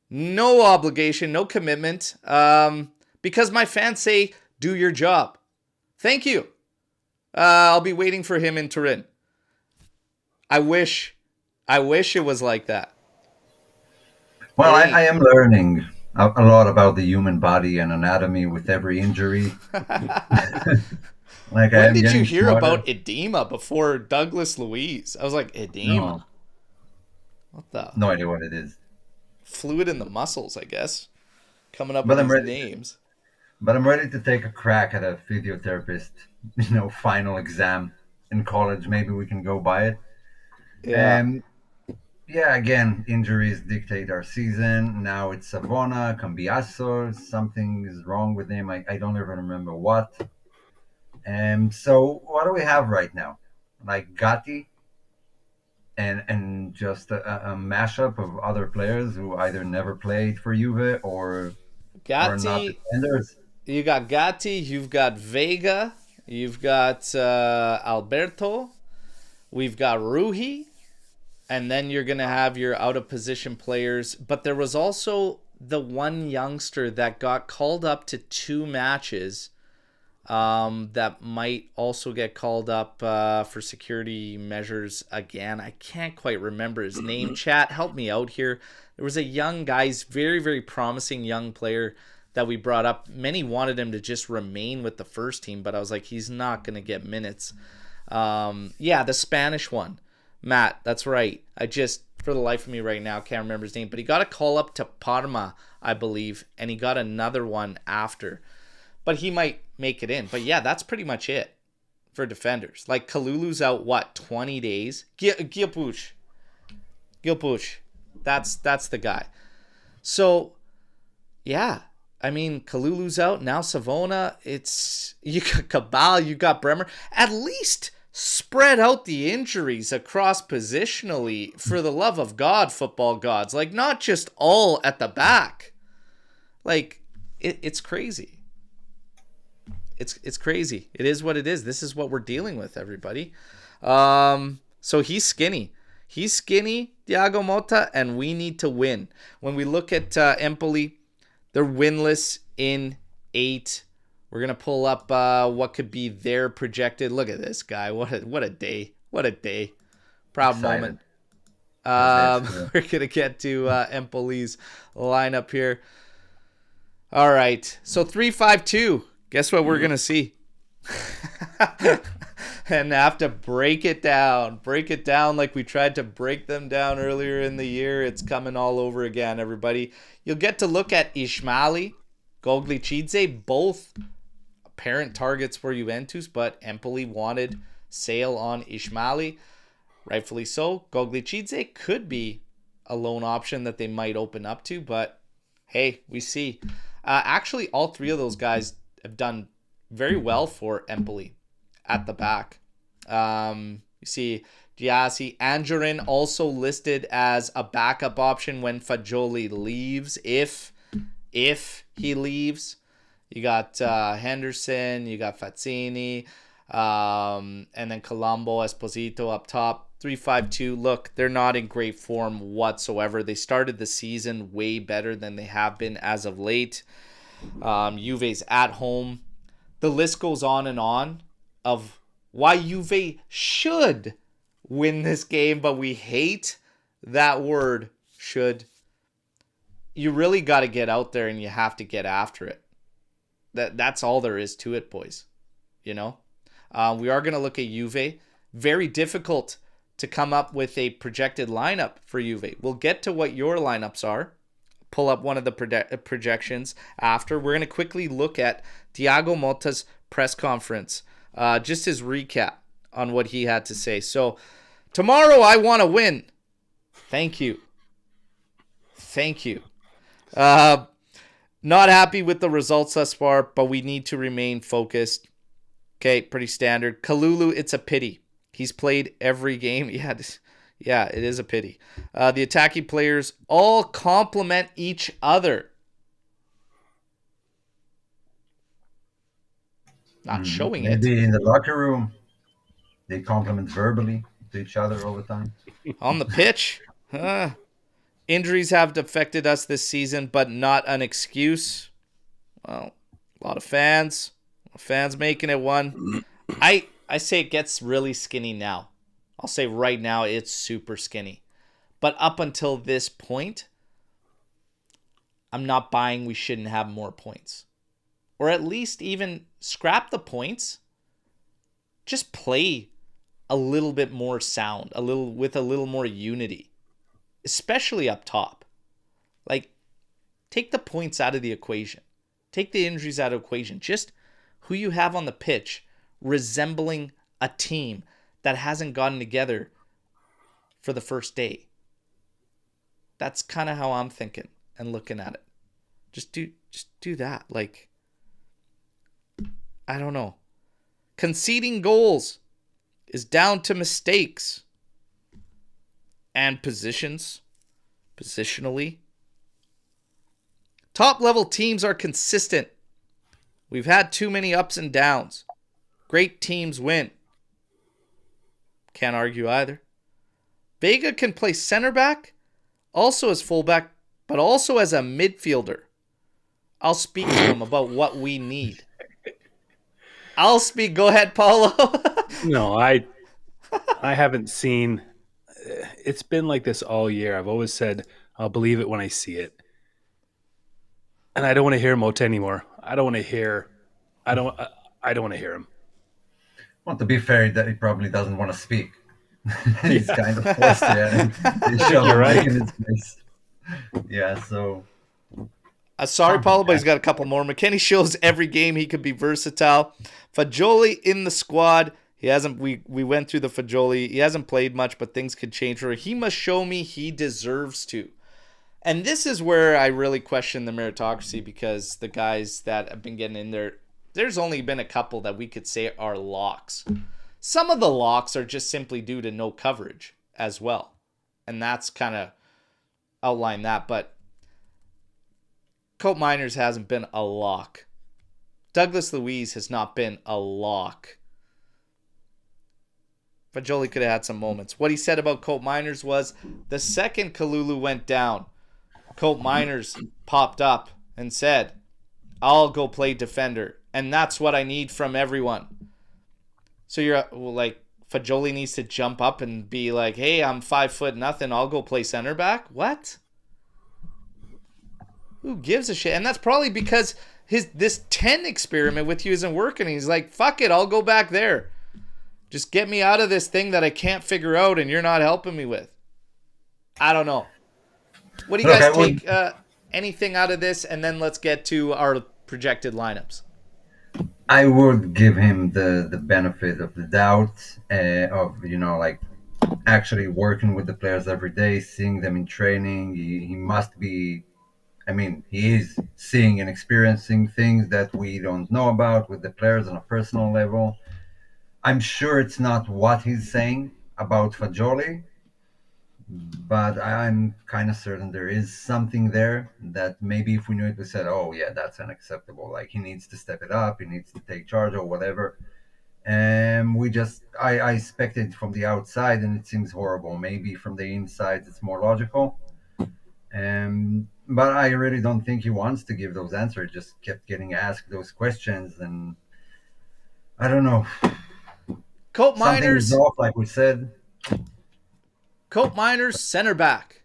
No obligation, no commitment. Because my fans say, do your job. Thank you. I'll be waiting for him in Turin. I wish it was like that. Well, I am learning a lot about the human body and anatomy with every injury. When did you hear about edema before Douglas Luiz? I was like, edema? No. What the? No idea what it is. Fluid in the muscles, I guess. Coming up with these names. But I'm ready to take a crack at a physiotherapist, final exam in college. Maybe we can go by it. Yeah. Again, injuries dictate our season. Now it's Savona, Cambiasso. Something is wrong with him. I don't even remember what. So what do we have right now? Like Gatti and just a mashup of other players who either never played for Juve or not defenders. You got Gatti, you've got Vega, you've got Alberto, we've got Ruhi, and then you're going to have your out-of-position players. But there was also the one youngster that got called up to 2 matches that might also get called up for security measures again. I can't quite remember his name. Chat, help me out here. There was a young guy, very, very promising young player that we brought up. Many wanted him to just remain with the first team, but I was like, he's not going to get minutes. The Spanish one. Matt, that's right. I just, for the life of me right now, can't remember his name, but he got a call up to Parma, I believe, and he got another one after. But he might make it in. But yeah, that's pretty much it for defenders. Like Kalulu's out, 20 days? Gilpuch. That's the guy. So, yeah. I mean, Kalulu's out. Now Savona. You got Cabal. You got Bremer. At least spread out the injuries across positionally, for the love of God, football gods. Like, not just all at the back. Like, it's crazy. It's crazy. It is what it is. This is what we're dealing with, everybody. So he's skinny. He's skinny, Thiago Motta, and we need to win. When we look at Empoli, they're winless in 8. We're going to pull up what could be their projected. Look at this guy. What a day. What a day. Proud Excited. moment. We're going to get to Empoli's lineup here. All right. So 3-5-2. Guess what we're going to see? And have to break it down like we tried to break them down earlier in the year. It's coming all over again, everybody. You'll get to look at Ismaili, Goglicidze, both apparent targets for Juventus, but Empoli wanted sale on Ismaili. Rightfully so. Goglicidze could be a loan option that they might open up to, but hey, we see. Actually, all 3 of those guys have done very well for Empoli at the back. You see Giassi, Angerin also listed as a backup option when Fagioli leaves, if he leaves. You got Henderson, you got Fazzini, and then Colombo, Esposito up top. 3-5-2. Look, they're not in great form whatsoever. They started the season way better than they have been as of late. Juve's at home. The list goes on and on of why Juve should win this game, but we hate that word, should. You really got to get out there and you have to get after it. That's all there is to it, boys. You know? We are going to look at Juve. Very difficult to come up with a projected lineup for Juve. We'll get to what your lineups are. Pull up one of the projections after. We're going to quickly look at Thiago Motta's press conference. Just his recap on what he had to say. So, tomorrow I want to win. Thank you. Not happy with the results thus far, but we need to remain focused. Okay, pretty standard. Kalulu, it's a pity. He's played every game. Yeah, it is a pity. The attacking players all complement each other. Not showing it. Maybe in the locker room, they compliment verbally to each other all the time. On the pitch, injuries have affected us this season, but not an excuse. Well, a lot of fans making it one. I say it gets really skinny now. I'll say right now it's super skinny. But up until this point, I'm not buying we shouldn't have more points. Or at least even scrap the points. Just play a little bit more sound, with a little more unity, especially up top. Like, take the points out of the equation. Take the injuries out of the equation. Just who you have on the pitch resembling a team that hasn't gotten together for the first day. That's kind of how I'm thinking and looking at it. Just do that. Like, I don't know. Conceding goals is down to mistakes and positionally. Top level teams are consistent. We've had too many ups and downs. Great teams win. Can't argue either. Vega can play center back, also as fullback, but also as a midfielder. I'll speak to him about what we need. Go ahead, Paulo. No, I haven't seen. It's been like this all year. I've always said I'll believe it when I see it, and I don't want to hear Motta anymore. I don't want to hear him. Well, to be fair, that he probably doesn't want to speak. He's kind of forced to. You're right. In his face. Yeah, so. Sorry, Paulo, but he's got a couple more. McKennie shows every game he can be versatile. Fagioli in the squad. He hasn't. We went through the Fagioli. He hasn't played much, but things could change for him. He must show me he deserves to. And this is where I really question the meritocracy, because the guys that have been getting in there, there's only been a couple that we could say are locks. Some of the locks are just simply due to no coverage as well. And that's kind of outline that. But Cope Miners hasn't been a lock. Douglas Luiz has not been a lock. Fagioli could have had some moments. What he said about Cope Miners was the second Kalulu went down, Cope Miners popped up and said, I'll go play defender. And that's what I need from everyone. So you're like, Fagioli needs to jump up and be like, hey, I'm 5'0", I'll go play center back? What? Who gives a shit? And that's probably because this 10 experiment with you isn't working. He's like, fuck it, I'll go back there. Just get me out of this thing that I can't figure out and you're not helping me with. I don't know. What do you guys take anything out of this? And then let's get to our projected lineups. I would give him the benefit of the doubt of, like actually working with the players every day, seeing them in training. He must be, he is seeing and experiencing things that we don't know about with the players on a personal level. I'm sure it's not what he's saying about Fagioli, but I'm kind of certain there is something there that maybe if we knew it, we said, oh, yeah, that's unacceptable. Like, he needs to step it up. He needs to take charge or whatever. And I expected from the outside, and it seems horrible. Maybe from the inside, it's more logical. But I really don't think he wants to give those answers. Just kept getting asked those questions, and I don't know. Cope Miners, something is off, like we said. Cope Miners, center back.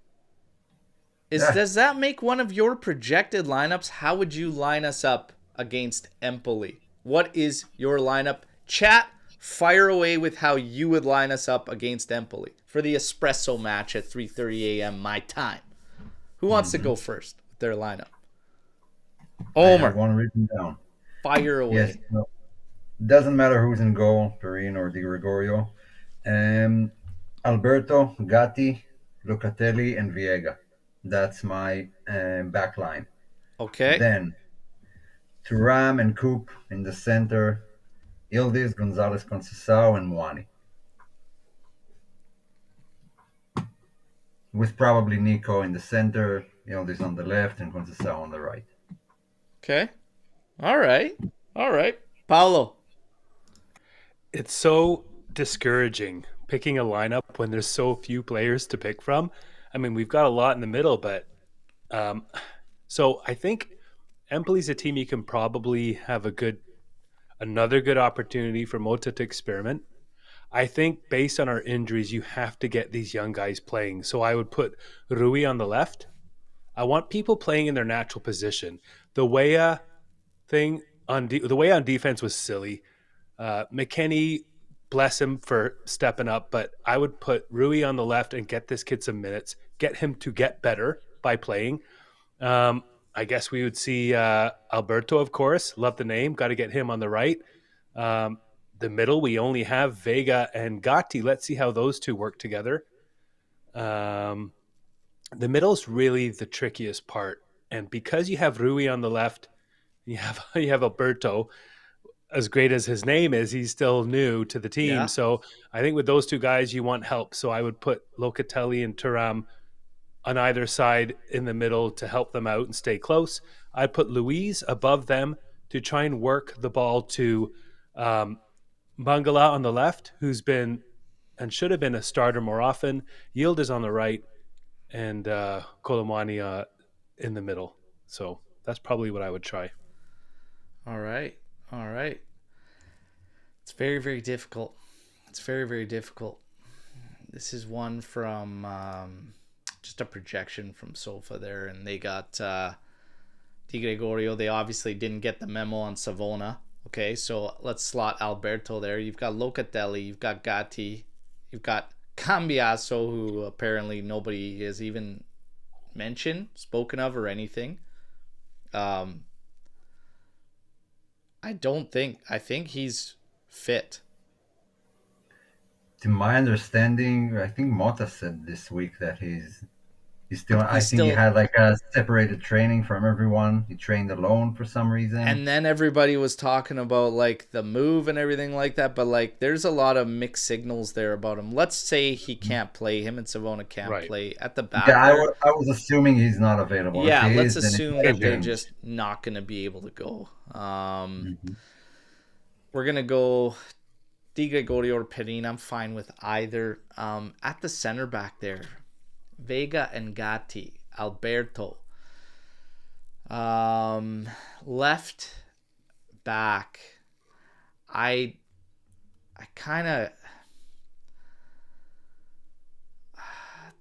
Does that make one of your projected lineups? How would you line us up against Empoli? What is your lineup? Chat, fire away with how you would line us up against Empoli for the espresso match at 3:30 a.m. my time. Who wants to go first with their lineup? Omer. I have one written down. Fire away. Yes. No, doesn't matter who's in goal, Perrin or Di Gregorio. Alberto, Gatti, Locatelli, and Viega. That's my back line. Okay. Then Thuram and Coop in the center. Yildiz, Gonzalez, Conceição, and Moani. With probably Nico in the center, Yildiz on the left, and Conceição on the right. Okay. All right. Paulo. It's so discouraging picking a lineup when there's so few players to pick from. I mean, we've got a lot in the middle, but so I think Empoli's a team you can probably have another good opportunity for Motta to experiment. I think based on our injuries, you have to get these young guys playing. So I would put Rui on the left. I want people playing in their natural position. The Weah thing the way on defense was silly. McKennie, bless him for stepping up, but I would put Rui on the left and get this kid some minutes, get him to get better by playing. I guess we would see Alberto, of course. Love the name. Got to get him on the right. The middle, we only have Vega and Gatti. Let's see how those two work together. The middle is really the trickiest part. And because you have Rui on the left, you have Alberto. As great as his name is, he's still new to the team. Yeah. So I think with those two guys, you want help. So I would put Locatelli and Thuram on either side in the middle to help them out and stay close. I'd put Luiz above them to try and work the ball to Mangala on the left, who's been and should have been a starter more often. Yield is on the right, and Kolomwani in the middle. So that's probably what I would try. All right. It's very, very difficult. This is one from just a projection from Sofa there, and they got Di Gregorio. They obviously didn't get the memo on Savona. Okay, so let's slot Alberto there. You've got Locatelli, you've got Gatti, you've got Cambiaso, who apparently nobody has even mentioned, spoken of, or anything. I think he's fit. To my understanding, I think Motta said this week that he's I He's think he still, had like a separated training from everyone. He trained alone for some reason. and then everybody was talking about like the move and everything like that, but like there's a lot of mixed signals there about him. Let's say he can't play, him and Savona can't Right. play at the Yeah, back there. I was assuming he's not available. If Yeah, he let's is, then it's assume gonna that they're Same here. just change. not going to be able to go. Mhm. We're going to go Di Gregorio or Perin. I'm fine with either. At the center back there, Vega and Gatti, Alberto. Left back, I kind of,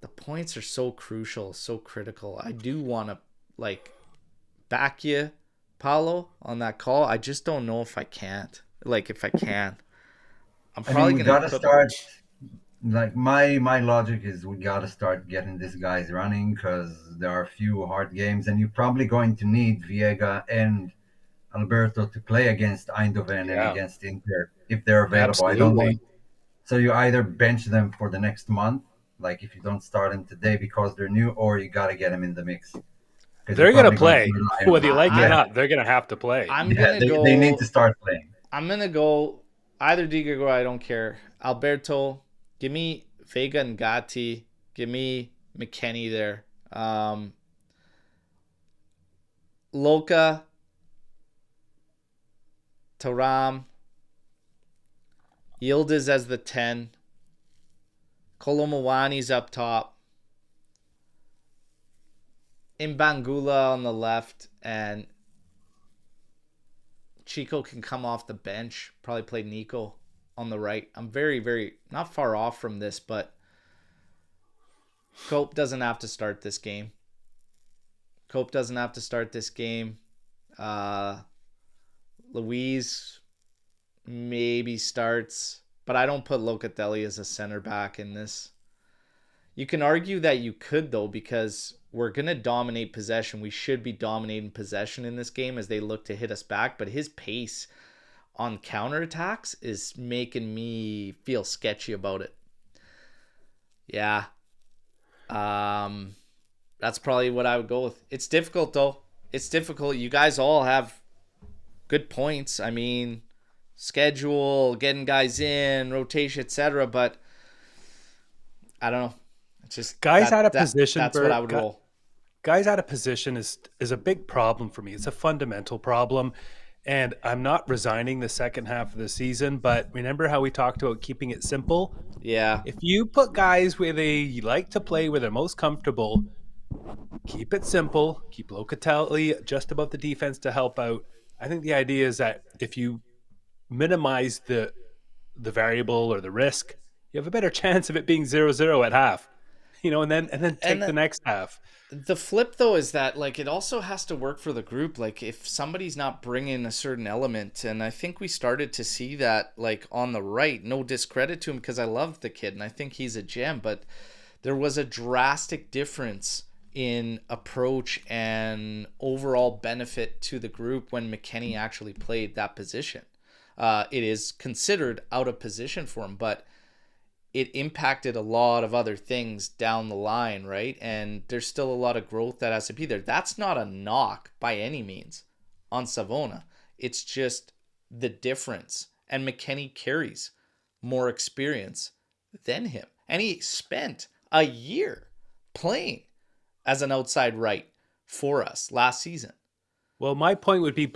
the points are so crucial, so critical. I do want to like back you, Paulo, on that call. I just don't know if I can't. Like if I can, I'm I mean, probably we gonna gotta put. start. Like my logic is we gotta start getting these guys running because there are a few hard games, and you're probably going to need Viega and Alberto to play against Eindhoven and Yeah, against Inter if they're available. I don't absolutely. want. So you either bench them for the next month, like if you don't start them today because they're new, or you gotta get them in the mix because you're They're going to probably going to play. rely on Whether you them. like it or I Yeah, not, they're going to have to play. I'm yeah, gonna they need to go. start playing. I'm gonna go either Di Gregorio. I don't care. Alberto, give me Vega and Gatti. Give me McKennie there. Luca, Taram, Yildiz as the 10. Kolomowani's up top. Imbangula on the left. And Chico can come off the bench. Probably play Nico on the right. I'm very, very not far off from this, but Cope doesn't have to start this game. Cope doesn't have to start this game. Louise maybe starts, but I don't put Locatelli as a center back in this. You can argue that you could, though, because we're going to dominate possession. We should be dominating possession in this game as they look to hit us back, but his pace on counterattacks is making me feel sketchy about it. Yeah. That's probably what I would go with. It's difficult, though. It's difficult. You guys all have good points. I mean, schedule, getting guys in, rotation, etc. But I don't know. It's just Guys out of position, That's Bert, what I would roll. guys out of position is a big problem for me. It's a fundamental problem. And I'm not resigning the second half of the season, but remember how we talked about keeping it simple? Yeah. If you put guys where they like to play, where they're most comfortable, keep it simple, keep Locatelli just above the defense to help out. I think the idea is that if you minimize the variable or the risk, you have a better chance of it being 0-0 at half. And then take the next half. The flip, though, is that like it also has to work for the group. Like if somebody's not bringing a certain element, and I think we started to see that like on the right. No discredit to him because I love the kid and I think he's a gem, but there was a drastic difference in approach and overall benefit to the group when McKennie actually played that position. It is considered out of position for him, but it impacted a lot of other things down the line, right? And there's still a lot of growth that has to be there. That's not a knock by any means on Savona. It's just the difference. And McKennie carries more experience than him. And he spent a year playing as an outside right for us last season. Well, my point would be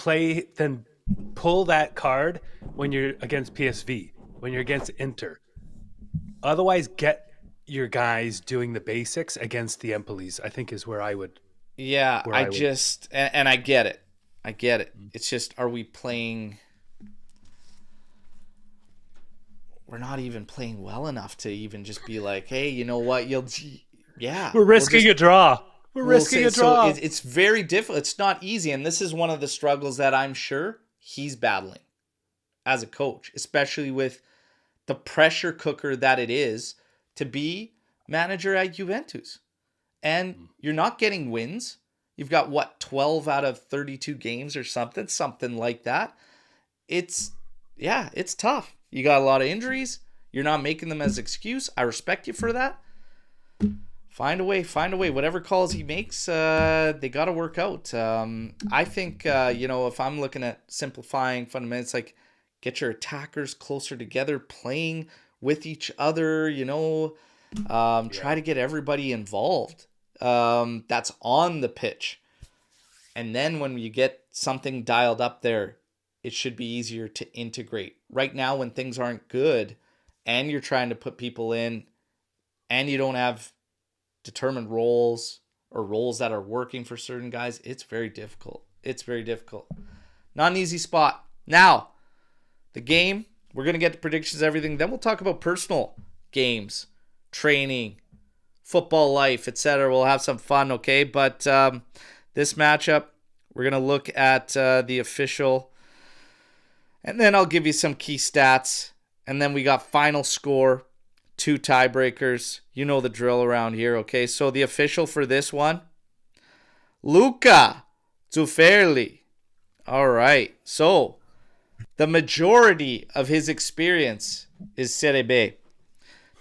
then pull that card when you're against PSV, when you're against Inter. Otherwise, get your guys doing the basics against the Empolis, I think is where I would. Yeah, I get it. I get it. It's just, are we playing? We're not even playing well enough to even just be like, hey, you know what? We're risking a draw. We're risking a draw. So it's very difficult. It's not easy. And this is one of the struggles that I'm sure he's battling as a coach, especially with the pressure cooker that it is to be manager at Juventus. And you're not getting wins. You've got 12 out of 32 games or something like that. It's tough. You got a lot of injuries. You're not making them as excuse. I respect you for that. Find a way. Find a way. Whatever calls he makes, they got to work out. I think, if I'm looking at simplifying fundamentals, like get your attackers closer together, playing with each other, try to get everybody involved. That's on the pitch. And then when you get something dialed up there, it should be easier to integrate. Right now, when things aren't good and you're trying to put people in and you don't have determined roles or roles that are working for certain guys, it's very difficult. It's very difficult. Not an easy spot. Now, the game, we're going to get to predictions, everything. Then we'll talk about personal games, training, football life, etc. We'll have some fun, okay? But this matchup, we're going to look at the official, and then I'll give you some key stats. And then we got final score, 2 tiebreakers. You know the drill around here, okay? So the official for this one, Luca Zufferli. All right. So the majority of his experience is Serie B.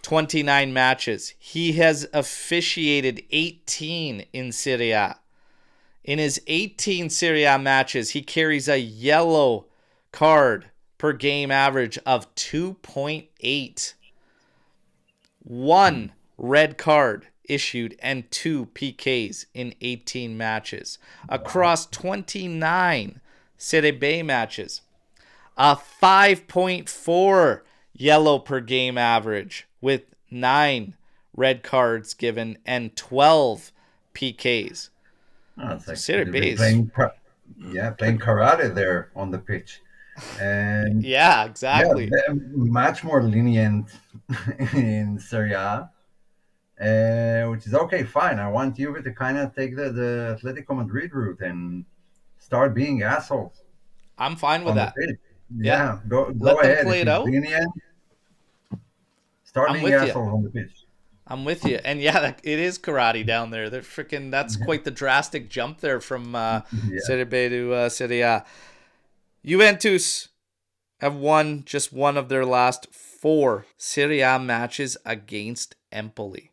29 matches. He has officiated 18 in Serie A. In his 18 Serie A matches, he carries a yellow card per game average of 2.8. 1 red card issued and 2 PKs in 18 matches. Across 29 Serie B matches, a 5.4 yellow per game average with 9 red cards given and 12 PKs. Oh, it's like Serie they've B been is... playing karate there on the pitch. And yeah, exactly. they're much more lenient in Serie A, which is okay, fine. I want Juve to kind of take the Atletico Madrid route and start being assholes. I'm fine with that. Yeah, go Let them ahead. play If it out. Lenient, start being assholes on the pitch. I'm with you. And yeah, it is karate down there. That's quite the drastic jump there from Serie B to Serie A. Juventus have won just one of their last 4 Serie A matches against Empoli.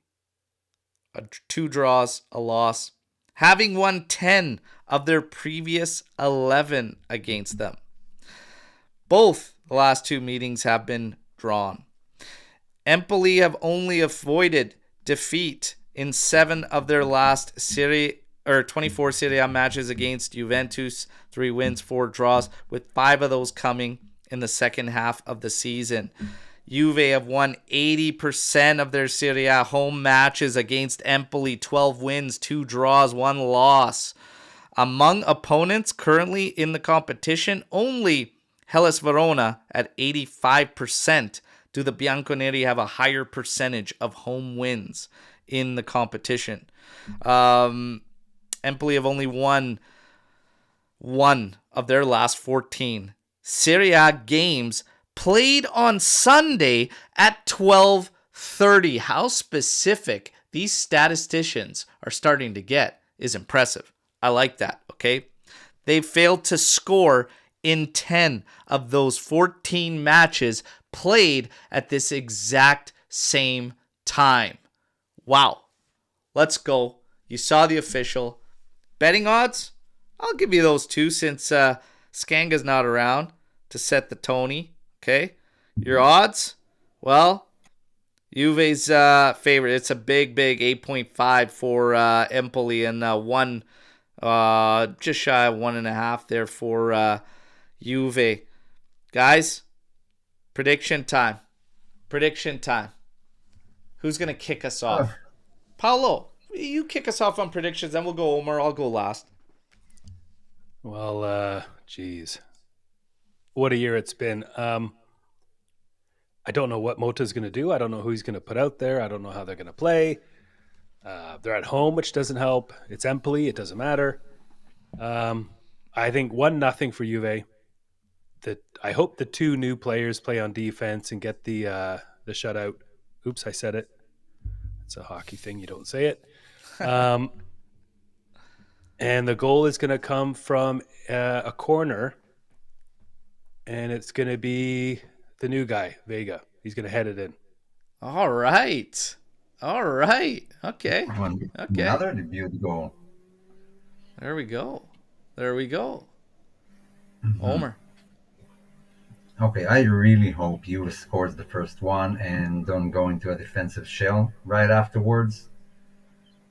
2 draws, a loss. Having won 10 of their previous 11 against them. Both the last 2 meetings have been drawn. Empoli have only avoided defeat in 7 of their last 24 Serie A matches against Juventus. 3 wins, 4 draws, with 5 of those coming in the second half of the season. Juve have won 80% of their Serie A home matches against Empoli. 12 wins, 2 draws, 1 loss. Among opponents currently in the competition, only Hellas Verona at 85%. Do the Bianconeri have a higher percentage of home wins in the competition? Empoli have only won 1 of their last 14 Serie A games played on Sunday at 12:30. How specific these statisticians are starting to get is impressive. I like that, okay? They failed to score in 10 of those 14 matches played at this exact same time. Wow. Let's go. You saw the official. Betting odds? I'll give you those 2 since Skanga's not around to set the Tony. Okay? Your odds? Well, Juve's favorite. It's a big 8.5 for Empoli and just shy of 1.5 there for Juve. Guys, prediction time. Who's going to kick us off? Paolo, you kick us off on predictions, then we'll go Omer. I'll go last. Well, geez. What a year it's been. I don't know what Motta's going to do. I don't know who he's going to put out there. I don't know how they're going to play. They're at home, which doesn't help. It's Empoli. It doesn't matter. I think 1-0 for Juve. I hope the 2 new players play on defense and get the shutout. Oops, I said it. It's a hockey thing. You don't say it. And the goal is going to come from a corner, and it's going to be the new guy, Vega. He's going to head it in. All right. All right. Okay. Okay. Another debut goal. There we go. There we go. Mhm. Omer. Okay, I really hope Juve scores the first one and don't go into a defensive shell right afterwards,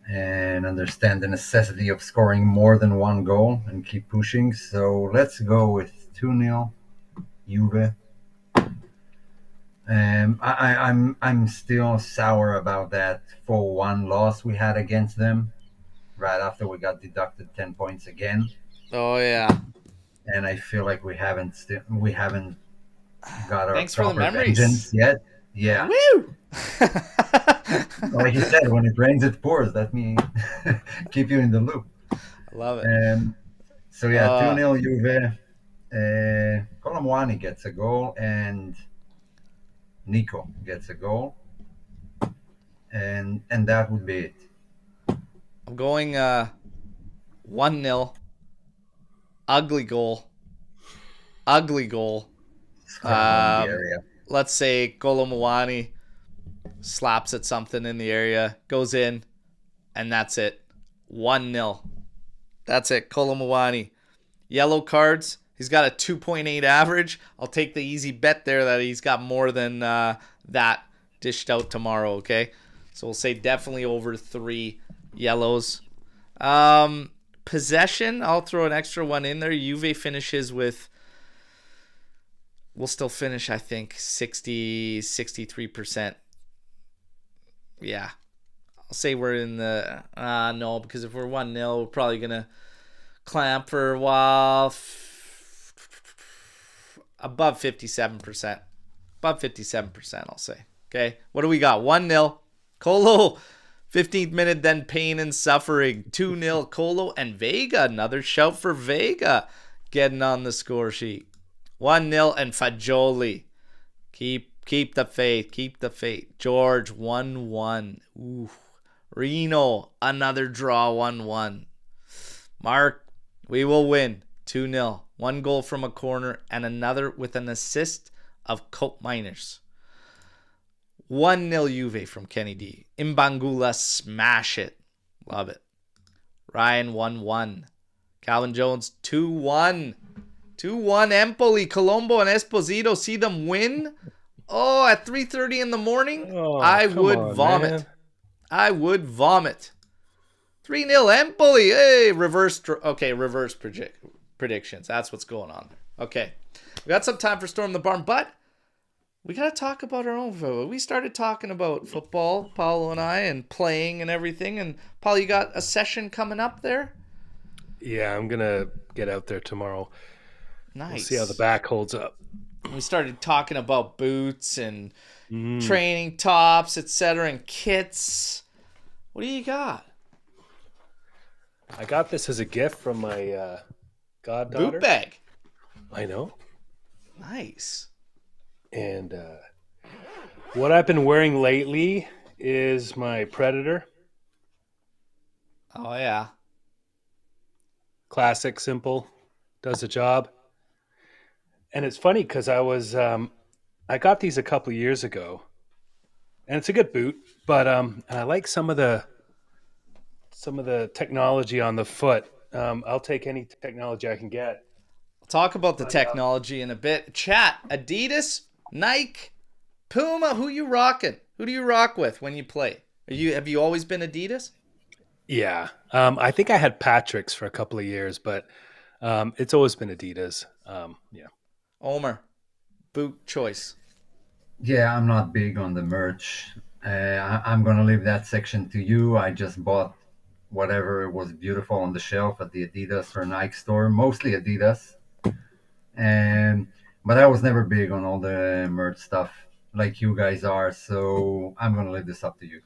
and understand the necessity of scoring more than one goal and keep pushing. So let's go with 2-0 Juve. I'm still sour about that 4-1 loss we had against them right after we got deducted 10 points again, Oh yeah. and I feel like we haven't got our Thanks for the proper memories. vengeance yet. Yeah, Woo! like you said, when it rains, it pours. Let me keep you in the loop. I love it. Um, so yeah, two Uh, nil Juve. Colomwani gets a goal, and Nico gets a goal, and that would be it. I'm going 1-0. Ugly goal. Ugly goal. Scrum on the Um, area. let's say Colomwani slaps at something in the area, goes in, and that's it. 1-0. That's it. Colomwani. Yellow cards. He's got a 2.8 average. I'll take the easy bet there that he's got more than that dished out tomorrow, okay? So we'll say definitely over 3 yellows. Possession, I'll throw an extra one in there. Juve finishes with, we'll still finish, I think, 63%. Yeah. I'll say we're in the, no, because if we're 1-0, we're probably going to clamp for a while. Above 57%. Above 57%, I'll say. Okay. What do we got? 1-0. Colo, 15th minute, then pain and suffering. 2-0 Colo and Vega. Another shout for Vega getting on the score sheet. 1-0 and Fagioli. Keep the faith. Keep the faith. George, 1-1. Ooh. Reno, another draw, 1-1. Mark, we will win 2-0. 1 goal from a corner and another with an assist of Cope Miners. 1-0 Juve from Kenny D. Imbangula, smash it. Love it. Ryan, 1-1. Calvin Jones, 2-1. 2-1 Empoli, Colombo, and Esposito. See them win? Oh, at 3:30 in the morning? Oh, I come would on, vomit. man. I would vomit. 3-0 Empoli. Hey, reverse predictions. That's what's going on. Okay. We got some time for Storm the Barn, but we got to talk about our own football. We started talking about football, Paulo and I, and playing and everything. And, Paulo, you got a session coming up there? Yeah, I'm going to get out there tomorrow. Nice. We'll see how the back holds up. We started talking about boots and training tops, etc., and kits. What do you got? I got this as a gift from my goddaughter. Boot bag. I know. Nice. And what I've been wearing lately is my Predator. Oh, yeah. Classic, simple, does the job. And it's funny because I got these a couple of years ago, and it's a good boot. But and I like some of the technology on the foot. I'll take any technology I can get. I'll talk about the technology in a bit. Chat, Adidas, Nike, Puma, who you rocking? Who do you rock with when you play? Have you always been Adidas? Yeah. I think I had Patrick's for a couple of years, but it's always been Adidas. Yeah. Omer, boot choice. Yeah, I'm not big on the merch. I'm gonna leave that section to you. I just bought whatever was beautiful on the shelf at the Adidas or Nike store, mostly Adidas. And but I was never big on all the merch stuff like you guys are, so I'm gonna leave this up to you.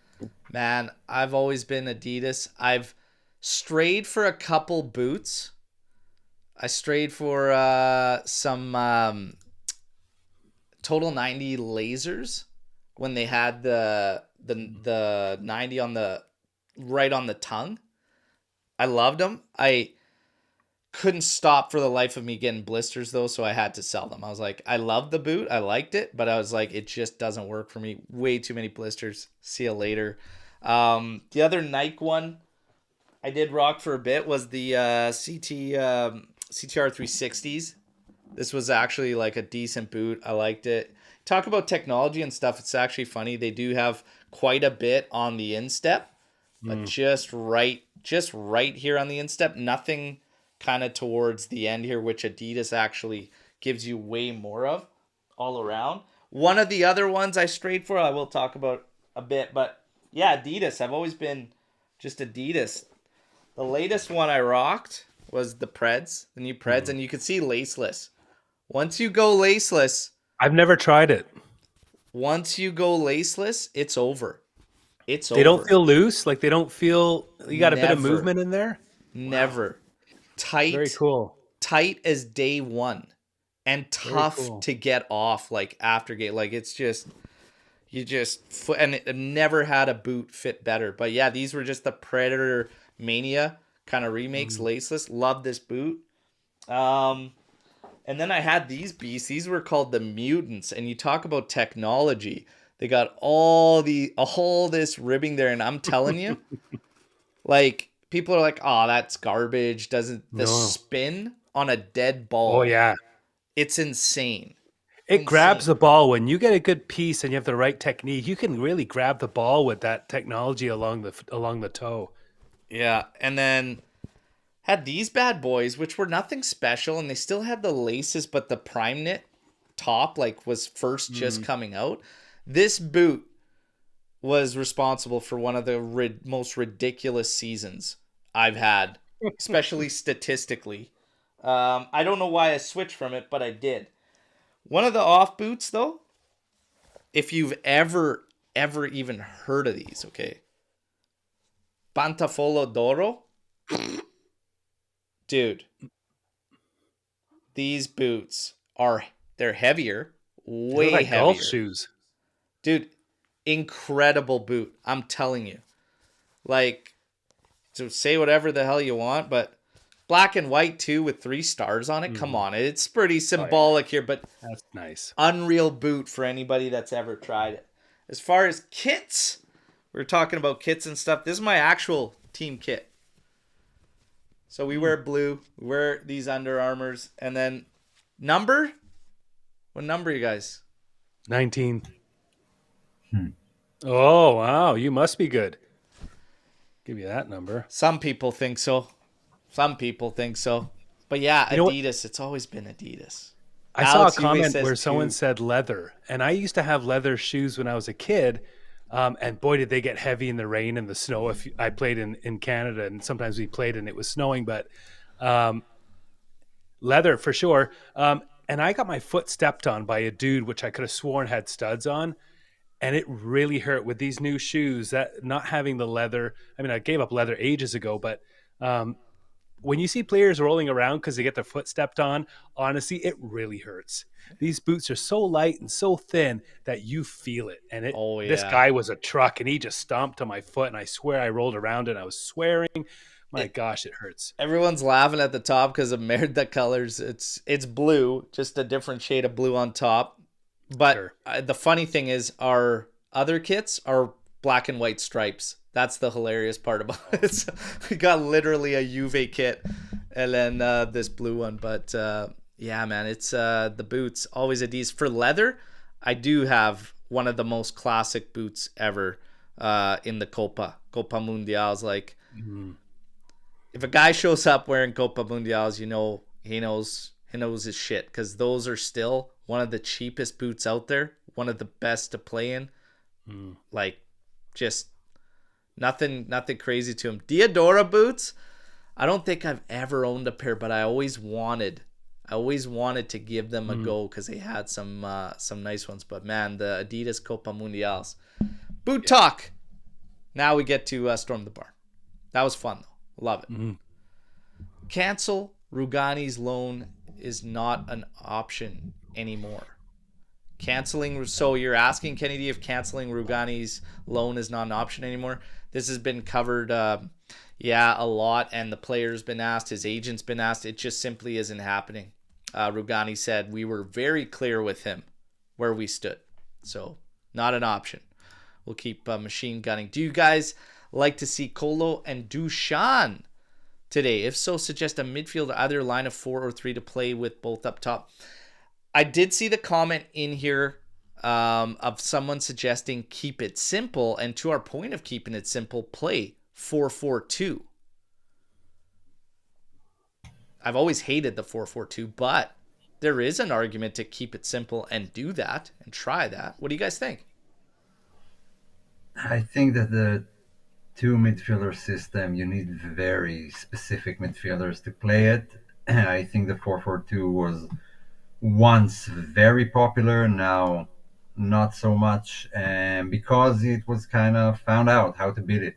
Man, I've always been Adidas. I've strayed for a couple boots. I strayed for some Total 90 lasers when they had the 90 on the right on the tongue. I loved them. couldn't stop for the life of me getting blisters though, so I had to sell them. I was like, I love the boot, I liked it, but I was like, it just doesn't work for me. Way too many blisters. See you later. The other Nike one I did rock for a bit was the CTR 360s. This was actually like a decent boot. I liked it. Talk about technology and stuff. It's actually funny. They do have quite a bit on the instep, but just right here on the instep. Nothing kind of towards the end here, which Adidas actually gives you way more of all around. One of the other ones I strayed for, I will talk about a bit, but yeah, Adidas. I've always been just Adidas. The latest one I rocked was the Preds, the new Preds, and you can see laceless. Once you go laceless, I've never tried it. once you go laceless, it's over. It's over. They don't feel loose. Like they don't feel. You got a bit of Never. movement in there. Never. Tight. Very cool. Tight as day one, and tough cool. to get off like after gate. Like it's just and it never had a boot fit better. But yeah, these were just the Predator Mania kind of remakes, laceless. Love this boot. And then I had these beasts. These were called the Mutants. And you talk about technology. They got all this ribbing there. And I'm telling you, like, people are like, oh, that's garbage. Doesn't the spin on a dead ball? Oh yeah, It's insane. it grabs the ball when you get a good piece and you have the right technique. You can really grab the ball with that technology along the toe. Yeah. And then had these bad boys, which were nothing special, and they still had the laces, but the prime knit top like was first just coming out. This boot was responsible for one of the most ridiculous seasons I've had, especially statistically. I don't know why I switched from it, but I did. One of the off boots, though, if you've ever even heard of these, okay? Pantafolo d'Oro. Dude, these boots they're heavier, way like heavier. golf shoes. Dude, incredible boot. I'm telling you. Like, so say whatever the hell you want, but black and white too with 3 stars on it. Come on, it's pretty symbolic here, but That's nice. unreal boot for anybody that's ever tried it. As far as kits, we're talking about kits and stuff. This is my actual team kit. So we wear blue, we wear these Under Armours, and then number? What number, you guys? 19. Oh wow, you must be good. Give you that number. Some people think so. But yeah, You know what? Adidas, it's always been Adidas. I saw a Alex Uwe comment says where someone two. said leather, and I used to have leather shoes when I was a kid. And boy, did they get heavy in the rain and the snow. If I played in Canada, and sometimes we played and it was snowing, but leather for sure. And I got my foot stepped on by a dude, which I could have sworn had studs on, and it really hurt with these new shoes. That not having the leather. I mean, I gave up leather ages ago, but when you see players rolling around because they get their foot stepped on, honestly, it really hurts. These boots are so light and so thin that you feel it. And this guy was a truck, and he just stomped on my foot, and I swear I rolled around and I was swearing. My gosh, it hurts. Everyone's laughing at the top because of Merda colors. It's blue, just a different shade of blue on top. But Sure. The funny thing is our other kits are black and white stripes. That's the hilarious part about it. So we got literally a Juve kit and then this blue one. But yeah, man, it's the boots, always Adidas. For leather, I do have one of the most classic boots ever in the Copa Mundials. Like, if a guy shows up wearing Copa Mundials, you know he knows his shit, because those are still one of the cheapest boots out there, one of the best to play in. Like, just nothing crazy to him. Diadora boots, I don't think I've ever owned a pair, but I always wanted to give them a go because they had some nice ones. But man, the Adidas Copa Mundials. Boot talk. Now we get to Storm the Barn. That was fun though. Love it. Cancel Rugani's loan is not an option anymore. Canceling. So you're asking Kennedy if canceling Rugani's loan is not an option anymore. This has been covered, a lot, and the player's been asked, his agent's been asked. It just simply isn't happening. Rugani said we were very clear with him where we stood, so not an option. We'll keep machine gunning. Do you guys like to see Colo and Dusan today? If so, suggest a midfield, either line of 4 or 3 to play with both up top. I did see the comment in here of someone suggesting keep it simple, and to our point of keeping it simple, play 4-4-2. I've always hated the 4-4-2, but there is an argument to keep it simple and do that and try that. What do you guys think? I think that the two midfielder system, you need very specific midfielders to play it. I think the 4-4-2 was once very popular, now not so much, and because it was kind of found out how to beat it.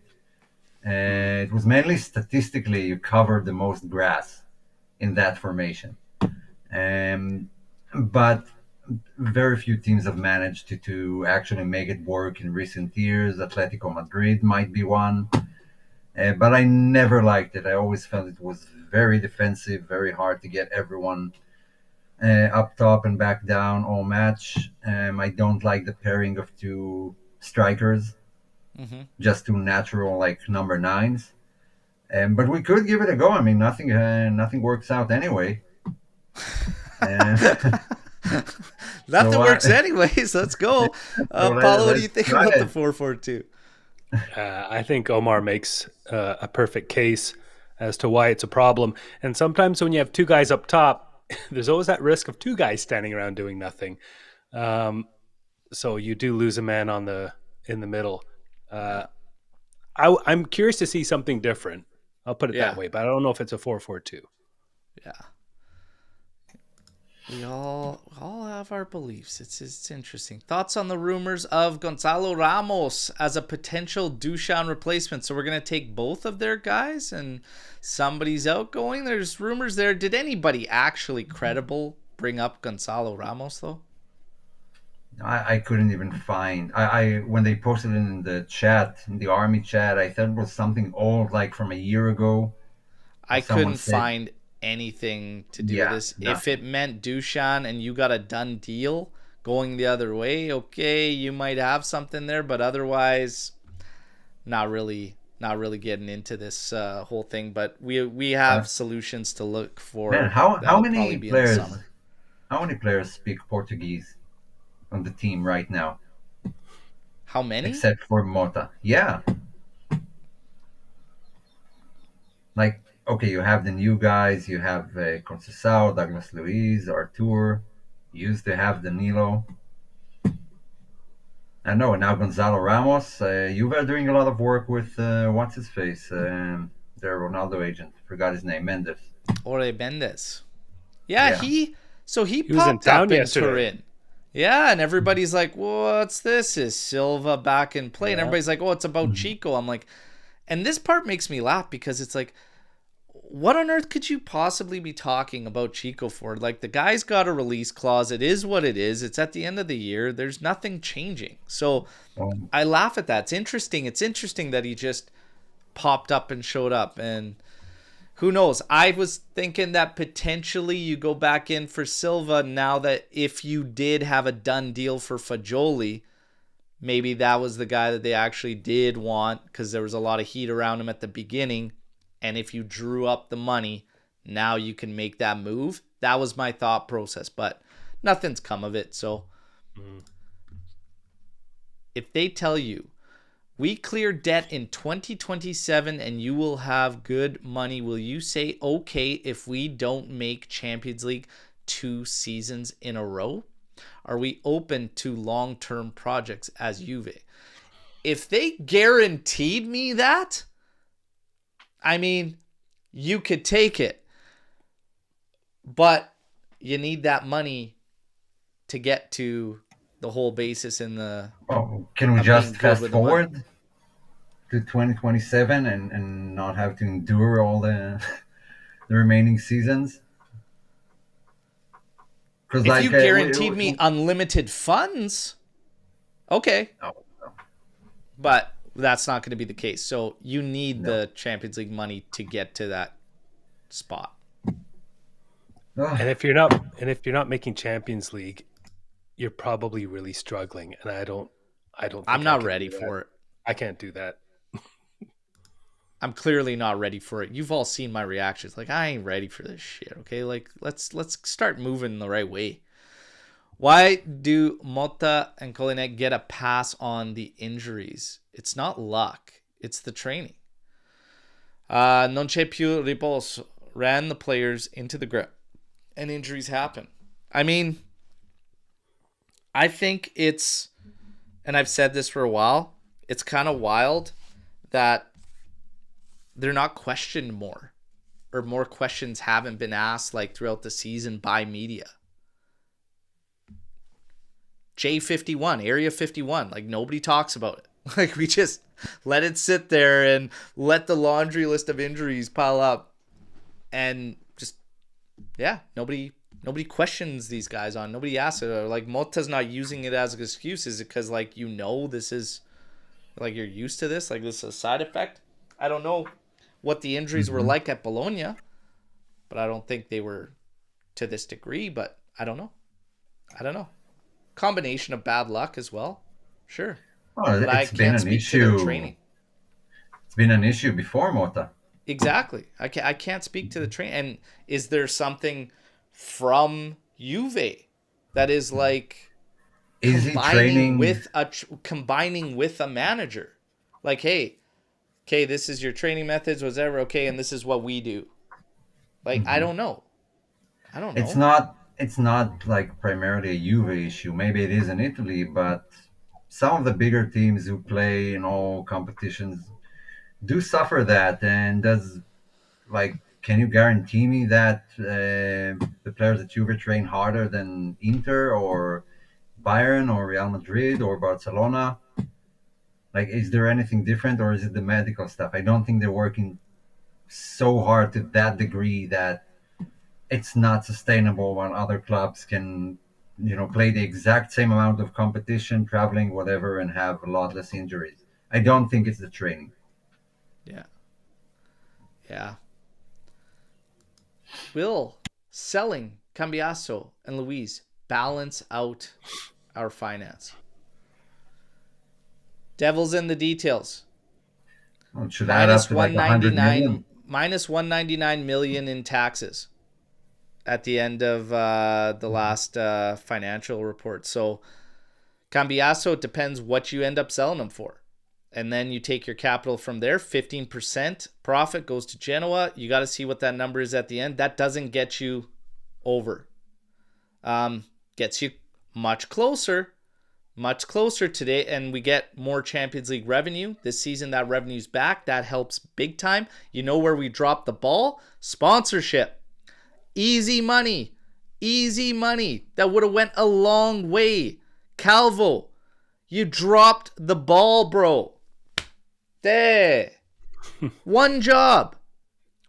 It was mainly statistically you covered the most grass in that formation. But very few teams have managed to actually make it work in recent years. Atletico Madrid might be one. But I never liked it. I always felt it was very defensive, very hard to get everyone up top and back down all match. I don't like the pairing of two strikers, just two natural like number 9s. But we could give it a go. I mean, nothing works out anyway. Nothing works anyways. Let's go. Paulo, what do you think about the 4-4-2? I think Omer makes a perfect case as to why it's a problem. And sometimes when you have two guys up top, there's always that risk of two guys standing around doing nothing. So you do lose a man in the middle. I'm curious to see something different. I'll put it that way, but I don't know if it's a 4-4-2. Yeah. We all have our beliefs. It's interesting. Thoughts on the rumors of Gonzalo Ramos as a potential Dusan replacement? So we're going to take both of their guys and somebody's outgoing. There's rumors there. Did anybody actually credible bring up Gonzalo Ramos, though? I couldn't even find. I when they posted it in the chat, in the army chat, I thought it was something old, like from a year ago. I couldn't find anything to do with this. No. If it meant Dusan and you got a done deal going the other way, okay, you might have something there, but otherwise, not really getting into this whole thing. But we have solutions to look for. Man, how many players speak Portuguese on the team right now? How many? Except for Motta. Yeah. Like, okay, you have the new guys. You have Conceição, Douglas Luiz, Artur. You used to have Danilo. I know, and now Gonzalo Ramos. You are doing a lot of work with, what's his face? Their Ronaldo agent. Forgot his name. Mendes. Ore Mendes. Yeah, he was popped in town up in yesterday. Turin. Yeah, and everybody's like, what's this? Is Silva back in play? And everybody's like, oh, it's about Chico. I'm like, and this part makes me laugh because it's like, what on earth could you possibly be talking about Chico for? Like, the guy's got a release clause. It is what it is. It's at the end of the year. There's nothing changing. So I laugh at that. It's interesting. It's interesting that he just popped up and showed up. And who knows? I was thinking that potentially you go back in for Silva now that if you did have a done deal for Fagioli, maybe that was the guy that they actually did want because there was a lot of heat around him at the beginning. And if you drew up the money, now you can make that move. That was my thought process, but nothing's come of it. So if they tell you, we clear debt in 2027 and you will have good money, will you say okay if we don't make Champions League 2 seasons in a row? Are we open to long-term projects as Juve? If they guaranteed me that, I mean, you could take it, but you need that money to get to the whole basis in the. Oh, can we just fast forward to 2027 and not have to endure all the remaining seasons? Because If you guaranteed me unlimited funds, okay. no, But that's not going to be the case. So you need No. the Champions League money to get to that spot. no. And if you're not making Champions League, you're probably really struggling. And I don't think I'm I not can ready do that. for it. I can't do that. I'm clearly not ready for it. You've all seen my reactions. Like, I ain't ready for this shit, okay? Like, let's start moving the right way. Why do Motta and Kolinek get a pass on the injuries? It's not luck. It's the training. Non c'è più riposo. Ran the players into the ground. And injuries happen. I mean, I think it's, and I've said this for a while, it's kind of wild that they're not questioned more, or more questions haven't been asked like throughout the season by media. J51, Area 51, like nobody talks about it. Like we just let it sit there and let the laundry list of injuries pile up, and just nobody questions these guys on. Nobody asks it. Or like Motta's not using it as an excuse. Is it because like this is like you're used to this? Like this is a side effect? I don't know what the injuries were like at Bologna, but I don't think they were to this degree. But I don't know. Combination of bad luck as well. Sure. Well, But I it's been can't an speak to issue. their training. It's been an issue before Motta. Exactly. I can't speak to the train. And is there something from Juve that is like Is he training combining with a manager? Like, hey, okay, this is your training methods, whatever. Okay, and this is what we do. Like, I don't know. It's not like primarily a Juve issue. Maybe it is in Italy, but some of the bigger teams who play in all competitions do suffer that. And can you guarantee me that the players at Juve train harder than Inter or Bayern or Real Madrid or Barcelona? Like, is there anything different, or is it the medical stuff? I don't think they're working so hard to that degree that it's not sustainable when other clubs can, play the exact same amount of competition, traveling, whatever, and have a lot less injuries. I don't think it's the training. Yeah. Will selling Cambiasso and Luis balance out our finance? Devil's in the details. Well, it should add up to like 100 million. Minus 199 million in taxes at the end of the last financial report. So Cambiasso, it depends what you end up selling them for. And then you take your capital from there. 15% profit goes to Genoa. You got to see what that number is at the end. That doesn't get you over. Gets you much closer today, and we get more Champions League revenue. This season, that revenue's back. That helps big time. You know where we dropped the ball? Sponsorship. Easy money. That would have went a long way. Calvo, you dropped the ball, bro. There. One job.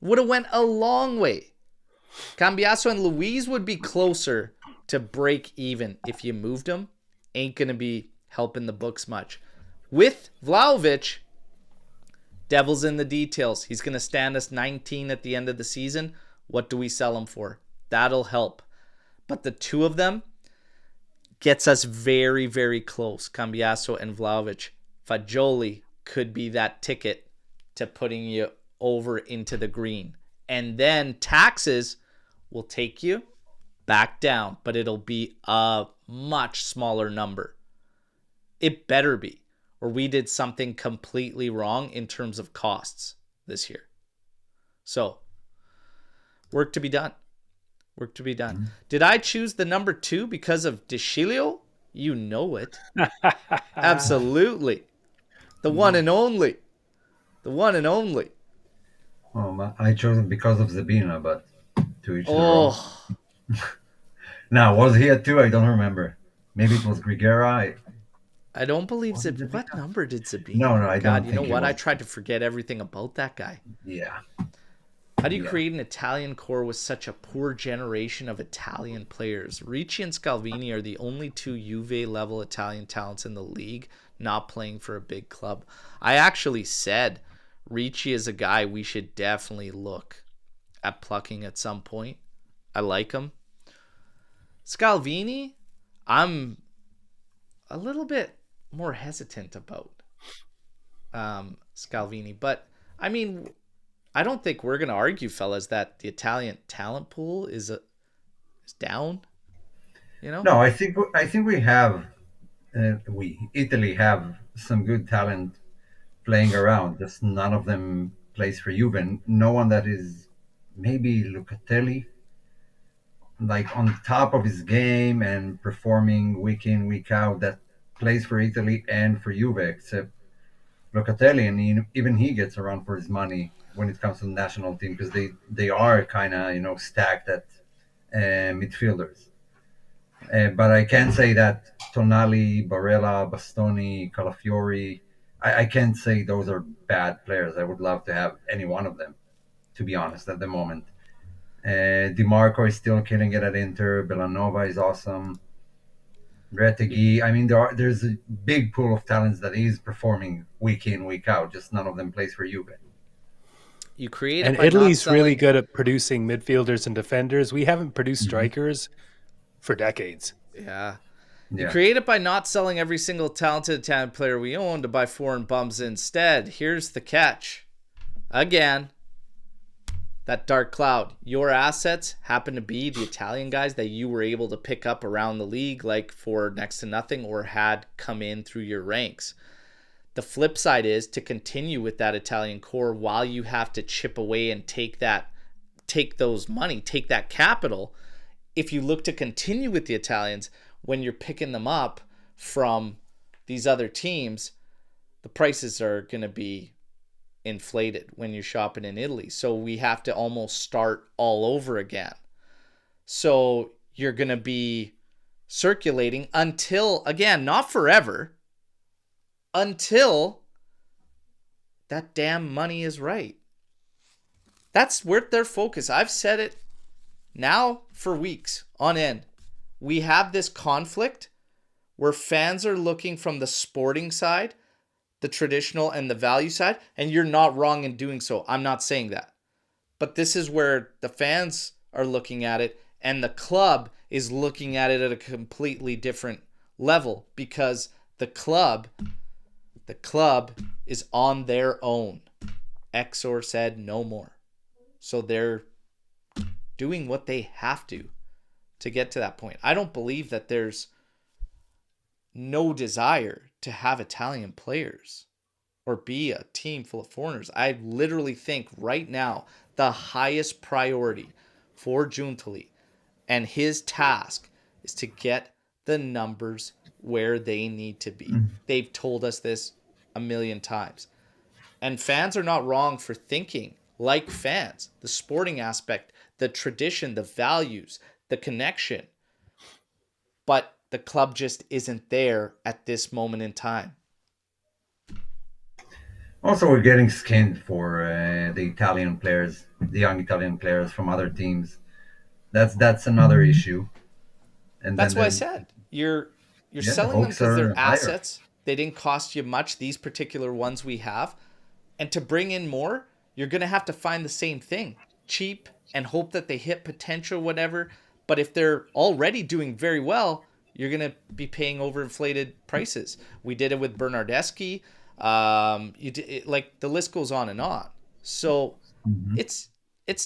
Would have went a long way. Cambiasso and Luis would be closer to break even if you moved them. Ain't going to be helping the books much. With Vlahovic, devil's in the details. He's going to stand us 19 at the end of the season. What do we sell him for? That'll help. But the two of them gets us very, very close. Cambiasso and Vlahovic. Fagioli could be that ticket to putting you over into the green. And then taxes will take you back down, but it'll be a much smaller number. It better be, or we did something completely wrong in terms of costs this year. So, work to be done. Did I choose the number 2 because of Deschilio? You know it. Absolutely. The one and only. Well, I chose it because of Zabina, but to each their own. Now, was he at 2? I don't remember. Maybe it was Grigera. I don't believe Zabina. What number did Zabina? No, I don't God, you think know it what? was. I tried to forget everything about that guy. Yeah. How do you Yeah. create an Italian core with such a poor generation of Italian players? Ricci and Scalvini are the only two Juve level Italian talents in the league not playing for a big club. I actually said Ricci is a guy we should definitely look at plucking at some point. I like him. Scalvini, I'm a little bit more hesitant about Scalvini, but I mean, I don't think we're going to argue, fellas, that the Italian talent pool is down. You know? No, I think we have Italy have some good talent playing around. Just none of them plays for Juve. And no one that is maybe Lucatelli, like on top of his game and performing week in week out, that plays for Italy and for Juve. Except Locatelli, and even he gets around for his money when it comes to the national team because they are kind of stacked at midfielders. But I can say that Tonali, Barella, Bastoni, Calafiori, I can't say those are bad players. I would love to have any one of them, to be honest, at the moment. Di Marco is still killing it at Inter. Bellanova is awesome. Retegui. I mean, there's a big pool of talents that is performing week in, week out. Just none of them plays for Juve. You create And it by Italy's not really selling. good at producing midfielders and defenders. We haven't produced Mhm. strikers for decades. Yeah. You Yeah. create it by not selling every single talented Italian player we own to buy foreign bums instead. Here's the catch. Again, that dark cloud. Your assets happen to be the Italian guys that you were able to pick up around the league, like for next to nothing, or had come in through your ranks. The flip side is to continue with that Italian core while you have to chip away and take that capital. If you look to continue with the Italians, when you're picking them up from these other teams, the prices are going to be inflated when you're shopping in Italy. So we have to almost start all over again. So you're going to be circulating until, again, not forever, until that damn money is right. That's where their focus. I've said it now for weeks on end. We have this conflict where fans are looking from the sporting side, the traditional and the value side, and you're not wrong in doing so. I'm not saying that. But this is where the fans are looking at it and the club is looking at it at a completely different level because the club is on their own. Exor said no more. So they're doing what they have to get to that point. I don't believe that there's no desire to have Italian players or be a team full of foreigners. I literally think right now the highest priority for Giuntoli and his task is to get the numbers where they need to be. They've told us this a million times. And fans are not wrong for thinking like fans. The sporting aspect, the tradition, the values, the connection. But the club just isn't there at this moment in time. Also, we're getting skinned for the Italian players, the young Italian players from other teams. That's another issue. And That's then why I said you're the selling them hopes because are they're higher. assets. They didn't cost you much, these particular ones we have. And to bring in more, you're going to have to find the same thing. Cheap and hope that they hit potential, whatever. But if they're already doing very well, you're going to be paying overinflated prices. We did it with Bernardeschi. Like the list goes on and on. So it's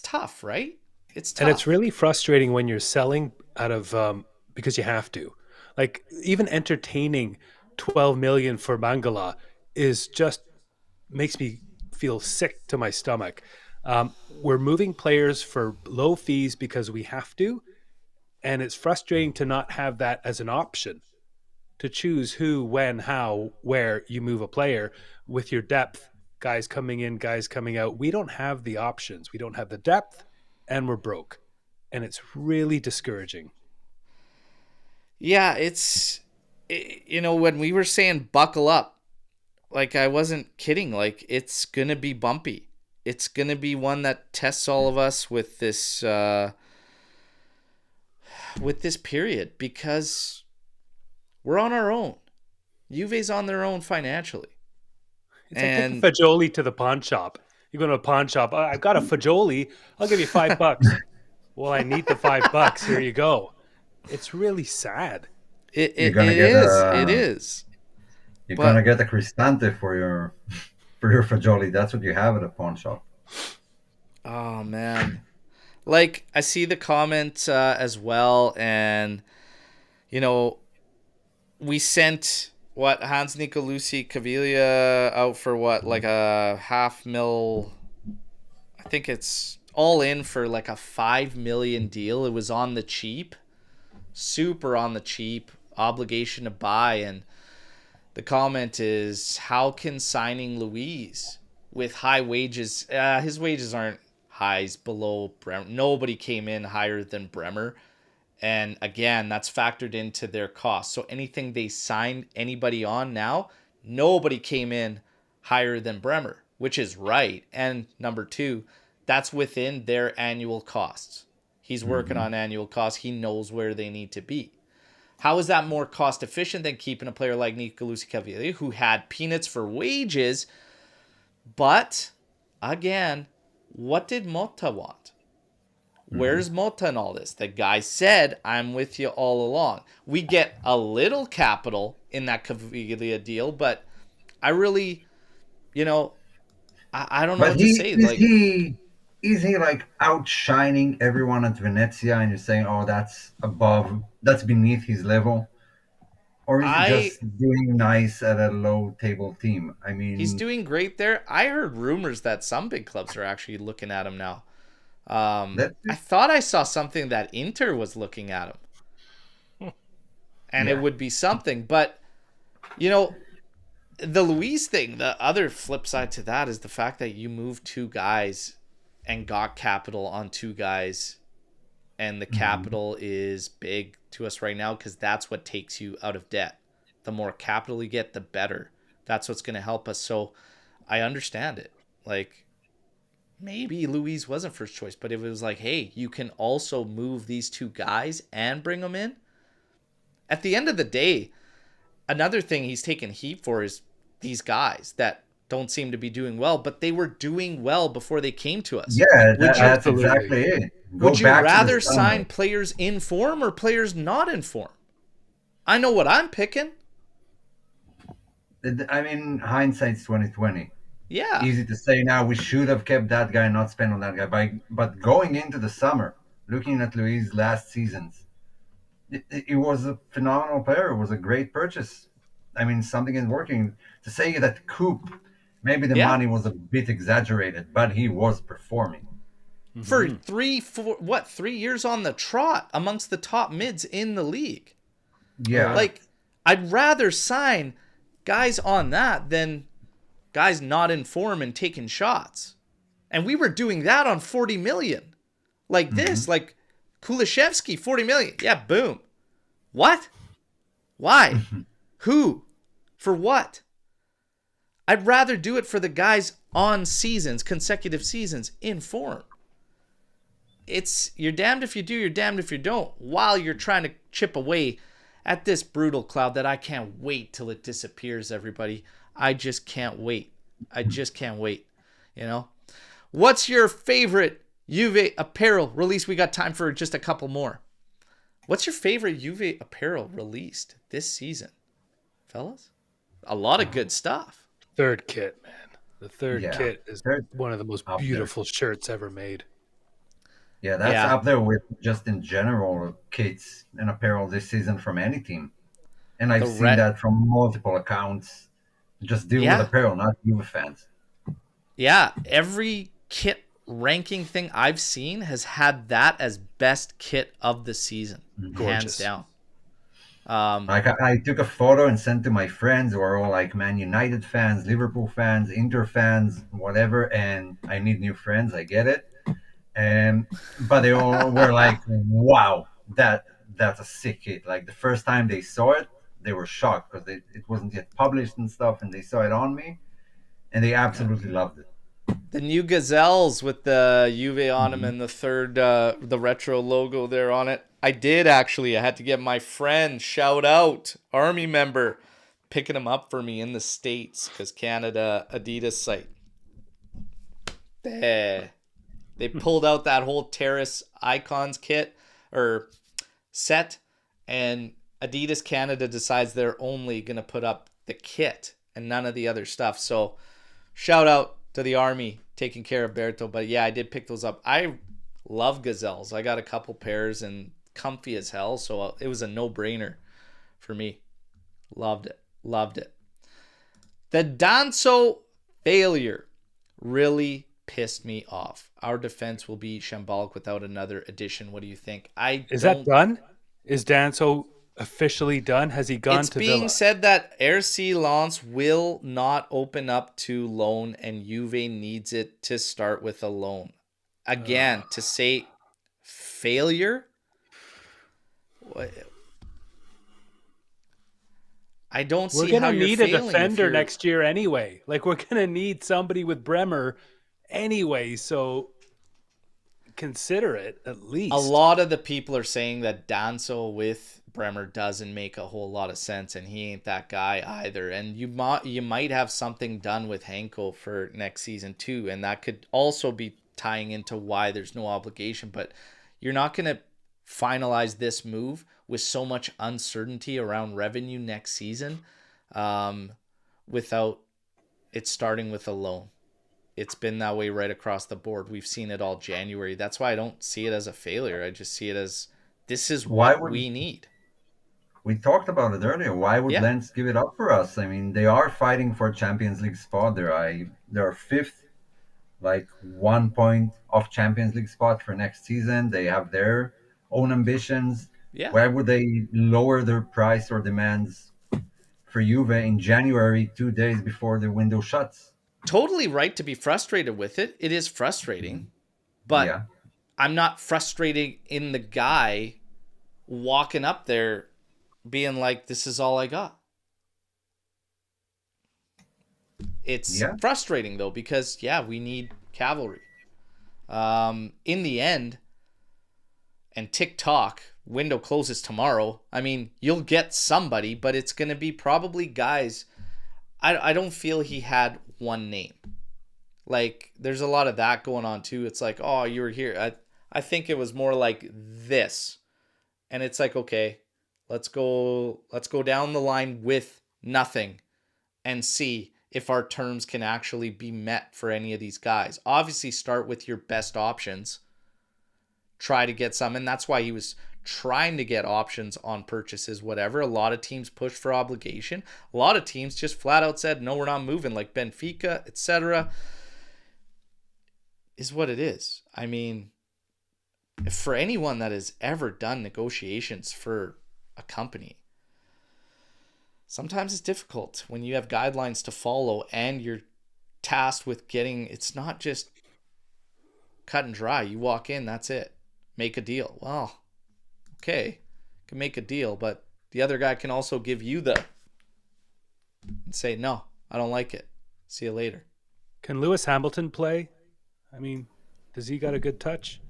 tough, right? It's tough. And it's really frustrating when you're selling out of because you have to. Like even entertaining 12 million for Mangala is just makes me feel sick to my stomach. We're moving players for low fees because we have to, and it's frustrating to not have that as an option to choose who, when, how, where you move a player with your depth, guys coming in, guys coming out. We don't have the options. We don't have the depth, and we're broke. And it's really discouraging. Yeah, when we were saying buckle up, like I wasn't kidding. Like it's going to be bumpy. it's going to be one that tests all of us with this period, because we're on our own. Juve's on their own financially. It's like taking Fagioli to the pawn shop. You go to a pawn shop. I've got a Fagioli. I'll give you $5. Well, I need the $5. Here you go. It's really sad. It is. It is. You're gonna get a Cristante for your Fagioli. That's what you have at a pawn shop. Oh man, like I see the comment as well, and we sent Hans Nicolucci Caviglia out for like a $500,000. I think it's all in for like a $5 million deal. It was on the cheap, super on the cheap, obligation to buy. And the comment is, how can signing Luis with high wages, his wages aren't highs below Bremer. Nobody came in higher than Bremer. And again, that's factored into their cost. So anything they signed anybody on now, nobody came in higher than Bremer, which is right. And number two, that's within their annual costs. He's working on annual costs. He knows where they need to be. How is that more cost efficient than keeping a player like Nicolucci Caviglia, who had peanuts for wages? But again, what did Motta want? Where's Motta in all this? The guy said, I'm with you all along. We get a little capital in that Caviglia deal, but I really, I don't know what to say. Is he like outshining everyone at Venezia and you're saying, oh, that's beneath his level? Or is he just doing nice at a low table team? I mean, he's doing great there. I heard rumors that some big clubs are actually looking at him now. I thought I saw something that Inter was looking at him. And it would be something. But, the Luis thing, the other flip side to that is the fact that you moved two guys and got capital on two guys. And the capital is big to us right now because that's what takes you out of debt. The more capital you get, the better. That's what's going to help us. So I understand it. Like, maybe Luis wasn't first choice, but it was like, hey, you can also move these two guys and bring them in. At the end of the day, another thing he's taken heat for is these guys that don't seem to be doing well, but they were doing well before they came to us. Yeah, that's exactly it. Would you rather sign players in form or players not in form? I know what I'm picking. I mean, hindsight's 2020. Yeah. Easy to say now, we should have kept that guy, not spent on that guy. But going into the summer, looking at Luis' last seasons, it was a phenomenal player. It was a great purchase. I mean, something is working. To say that Coop, maybe the money was a bit exaggerated, but he was performing. For 3 years on the trot amongst the top mids in the league. Yeah. Like, I'd rather sign guys on that than guys not in form and taking shots. And we were doing that on 40 million. Like this, like Kulishevsky, 40 million. Yeah, boom. What? Why? Who? For what? I'd rather do it for the guys on seasons, consecutive seasons, in form. You're damned if you do, you're damned if you don't, while you're trying to chip away at this brutal cloud that I can't wait till it disappears, everybody. I just can't wait. I just can't wait. What's your favorite Juve apparel release? We got time for just a couple more. What's your favorite Juve apparel released this season, fellas? A lot of good stuff. Third kit, man. The third kit is one of the most beautiful shirts ever made. Yeah, that's up there with just in general kits and apparel this season from any team. And I've seen that from multiple accounts. Just deal with apparel, not Juve fans. Yeah, every kit ranking thing I've seen has had that as best kit of the season. Gorgeous. Hands down. I took a photo and sent to my friends who are all like Man United fans, Liverpool fans, Inter fans, whatever, and I need new friends, I get it. But they all were like, wow, that's a sick kit. Like the first time they saw it, they were shocked because it wasn't yet published and stuff, and they saw it on me, and they absolutely loved it. The new Gazelles with the Juve on them Mhm. and the third, the retro logo there on it. I did actually. I had to get my friend, shout out, Army member, picking them up for me in the States because Canada Adidas site. There. They pulled out that whole Terrace Icons kit or set, and Adidas Canada decides they're only going to put up the kit and none of the other stuff. So shout out to the Army taking care of Alberto. But yeah, I did pick those up. I love Gazelles. I got a couple pairs and comfy as hell. So it was a no-brainer for me. Loved it. Loved it. The Danso failure really pissed me off. Our defense will be shambolic without another addition. What do you think? I Is that don't. done? Is Danso officially done? Has he gone It's to being Villa? said that RC Lens will not open up to loan, and Juve needs it to start with a loan. Again, to say failure, I don't We're see how gonna you're need a failing if defender you're. next year anyway. Like we're gonna need somebody with Bremer anyway. So consider it at least. A lot of the people are saying that Danso with Bremer doesn't make a whole lot of sense, and he ain't that guy either. And you might have something done with Hanko for next season too, and that could also be tying into why there's no obligation. But you're not going to finalize this move with so much uncertainty around revenue next season, without it starting with a loan. It's been that way right across the board. We've seen it all January. That's why I don't see it as a failure. I just see it as this is Why what would we need. we talked about it earlier? Why would Yeah. Lens give it up for us? I mean, they are fighting for Champions League spot. They're fifth, like 1 point off Champions League spot for next season. They have their own ambitions. Yeah. Why would they lower their price or demands for Juve in January, 2 days before the window shuts? Totally right to be frustrated with it. It is frustrating, but Yeah, I'm not frustrated in the guy walking up there being like, this is all I got. It's yeah. frustrating though, because yeah, we need cavalry. In the end, and TikTok window closes tomorrow. I mean, you'll get somebody, but it's going to be probably guys. I don't feel he had one name. Like, there's a lot of that going on too. It's like, oh, you were here. I think it was more like this. And it's like, okay, let's go down the line with nothing and see if our terms can actually be met for any of these guys. Obviously, start with your best options. Try to get some, and that's why he was trying to get options on purchases, whatever. A lot of teams pushed for obligation. A lot of teams just flat out said, no, we're not moving, like Benfica, etc. Is what it is. I mean, for anyone that has ever done negotiations for a company, sometimes it's difficult when you have guidelines to follow and you're tasked with getting, it's not just cut and dry. You walk in, that's it. Make a deal. Well, okay, can make a deal, but the other guy can also give you the and say, no, I don't like it. See you later. Can Lewis Hamilton play? I mean, does he got a good touch?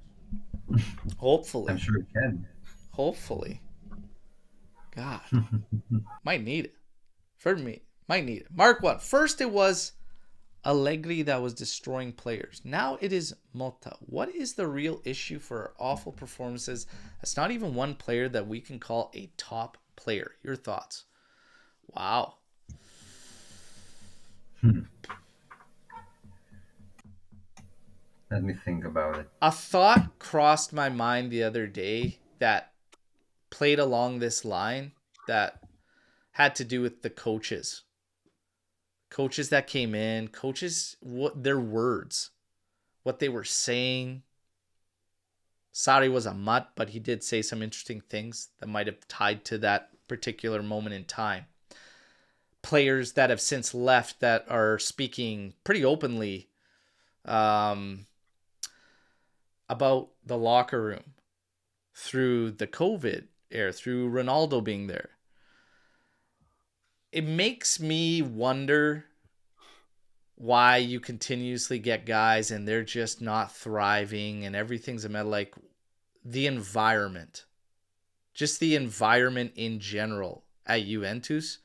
Hopefully. I'm sure it can. Hopefully. God. Might need it. For me, might need it. Mark one. First it was Allegri that was destroying players. Now it is Motta. What is the real issue for our awful performances? It's not even one player that we can call a top player. Your thoughts? Wow. Let me think about it. A thought crossed my mind the other day that played along this line that had to do with the coaches. Coaches that came in, coaches, what their words, what they were saying. Sarri was a mutt, but he did say some interesting things that might have tied to that particular moment in time. Players that have since left that are speaking pretty openly about the locker room through the COVID era, through Ronaldo being there. It makes me wonder why you continuously get guys and they're just not thriving and everything's a matter like the environment. Just the environment in general at Juventus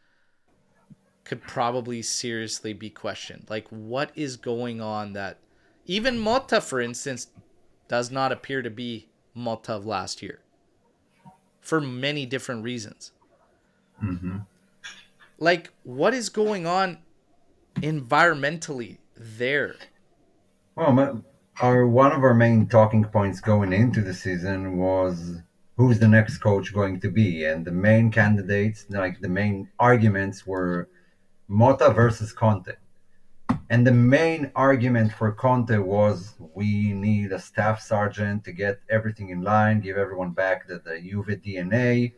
could probably seriously be questioned. Like, what is going on that even Motta, for instance, does not appear to be Motta of last year for many different reasons. Mm-hmm. Like, what is going on environmentally there? Well, one of our main talking points going into the season was who's the next coach going to be, and the main candidates, like the main arguments, were Motta versus Conte. And the main argument for Conte was we need a staff sergeant to get everything in line, give everyone back the Juve DNA,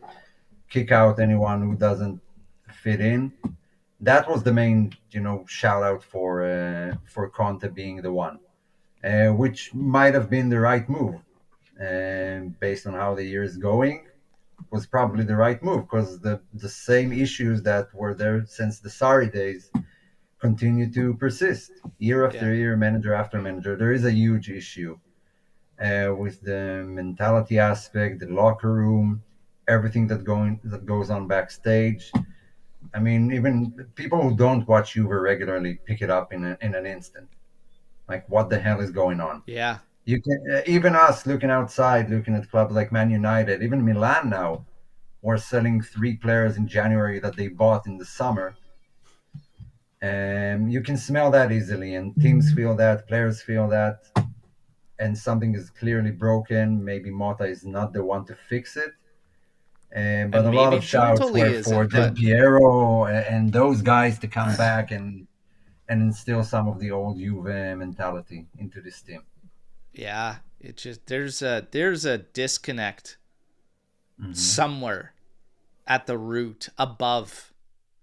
kick out anyone who doesn't fit in. That was the main, shout out for Conte being the one, which might have been the right move, based on how the year is going. Was probably the right move because the same issues that were there since the Sarri days continue to persist year after year, manager after manager. There is a huge issue with the mentality aspect, the locker room, everything that goes on backstage. I mean, even people who don't watch Juve regularly pick it up in an instant. Like, what the hell is going on? Yeah. You can even us looking outside, looking at clubs like Man United, even Milan now, were selling 3 players in January that they bought in the summer. And you can smell that easily, and teams feel that, players feel that, and something is clearly broken. Maybe Motta is not the one to fix it. But a lot of shouts were for Del Piero and those guys to come back and instill some of the old Juve mentality into this team. Yeah, it just there's a disconnect somewhere at the root above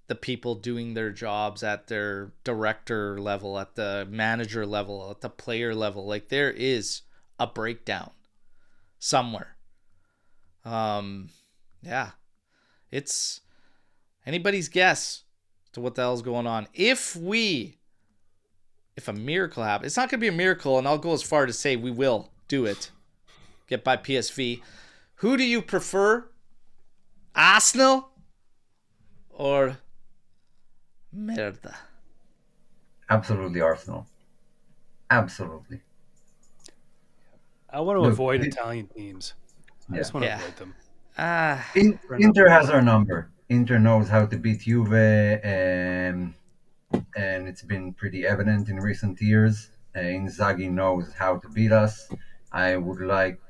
the people doing their jobs at their director level, at the manager level, at the player level. Like, there is a breakdown somewhere. Yeah, it's anybody's guess to what the hell's going on. If a miracle happens, it's not going to be a miracle, and I'll go as far to say we will do it. Get by PSV. Who do you prefer? Arsenal or Merda? Absolutely Arsenal. Absolutely. I want to avoid Italian teams. I just want to avoid them. Inter has our number. Inter knows how to beat Juve, and it's been pretty evident in recent years. Inzaghi knows how to beat us. I would like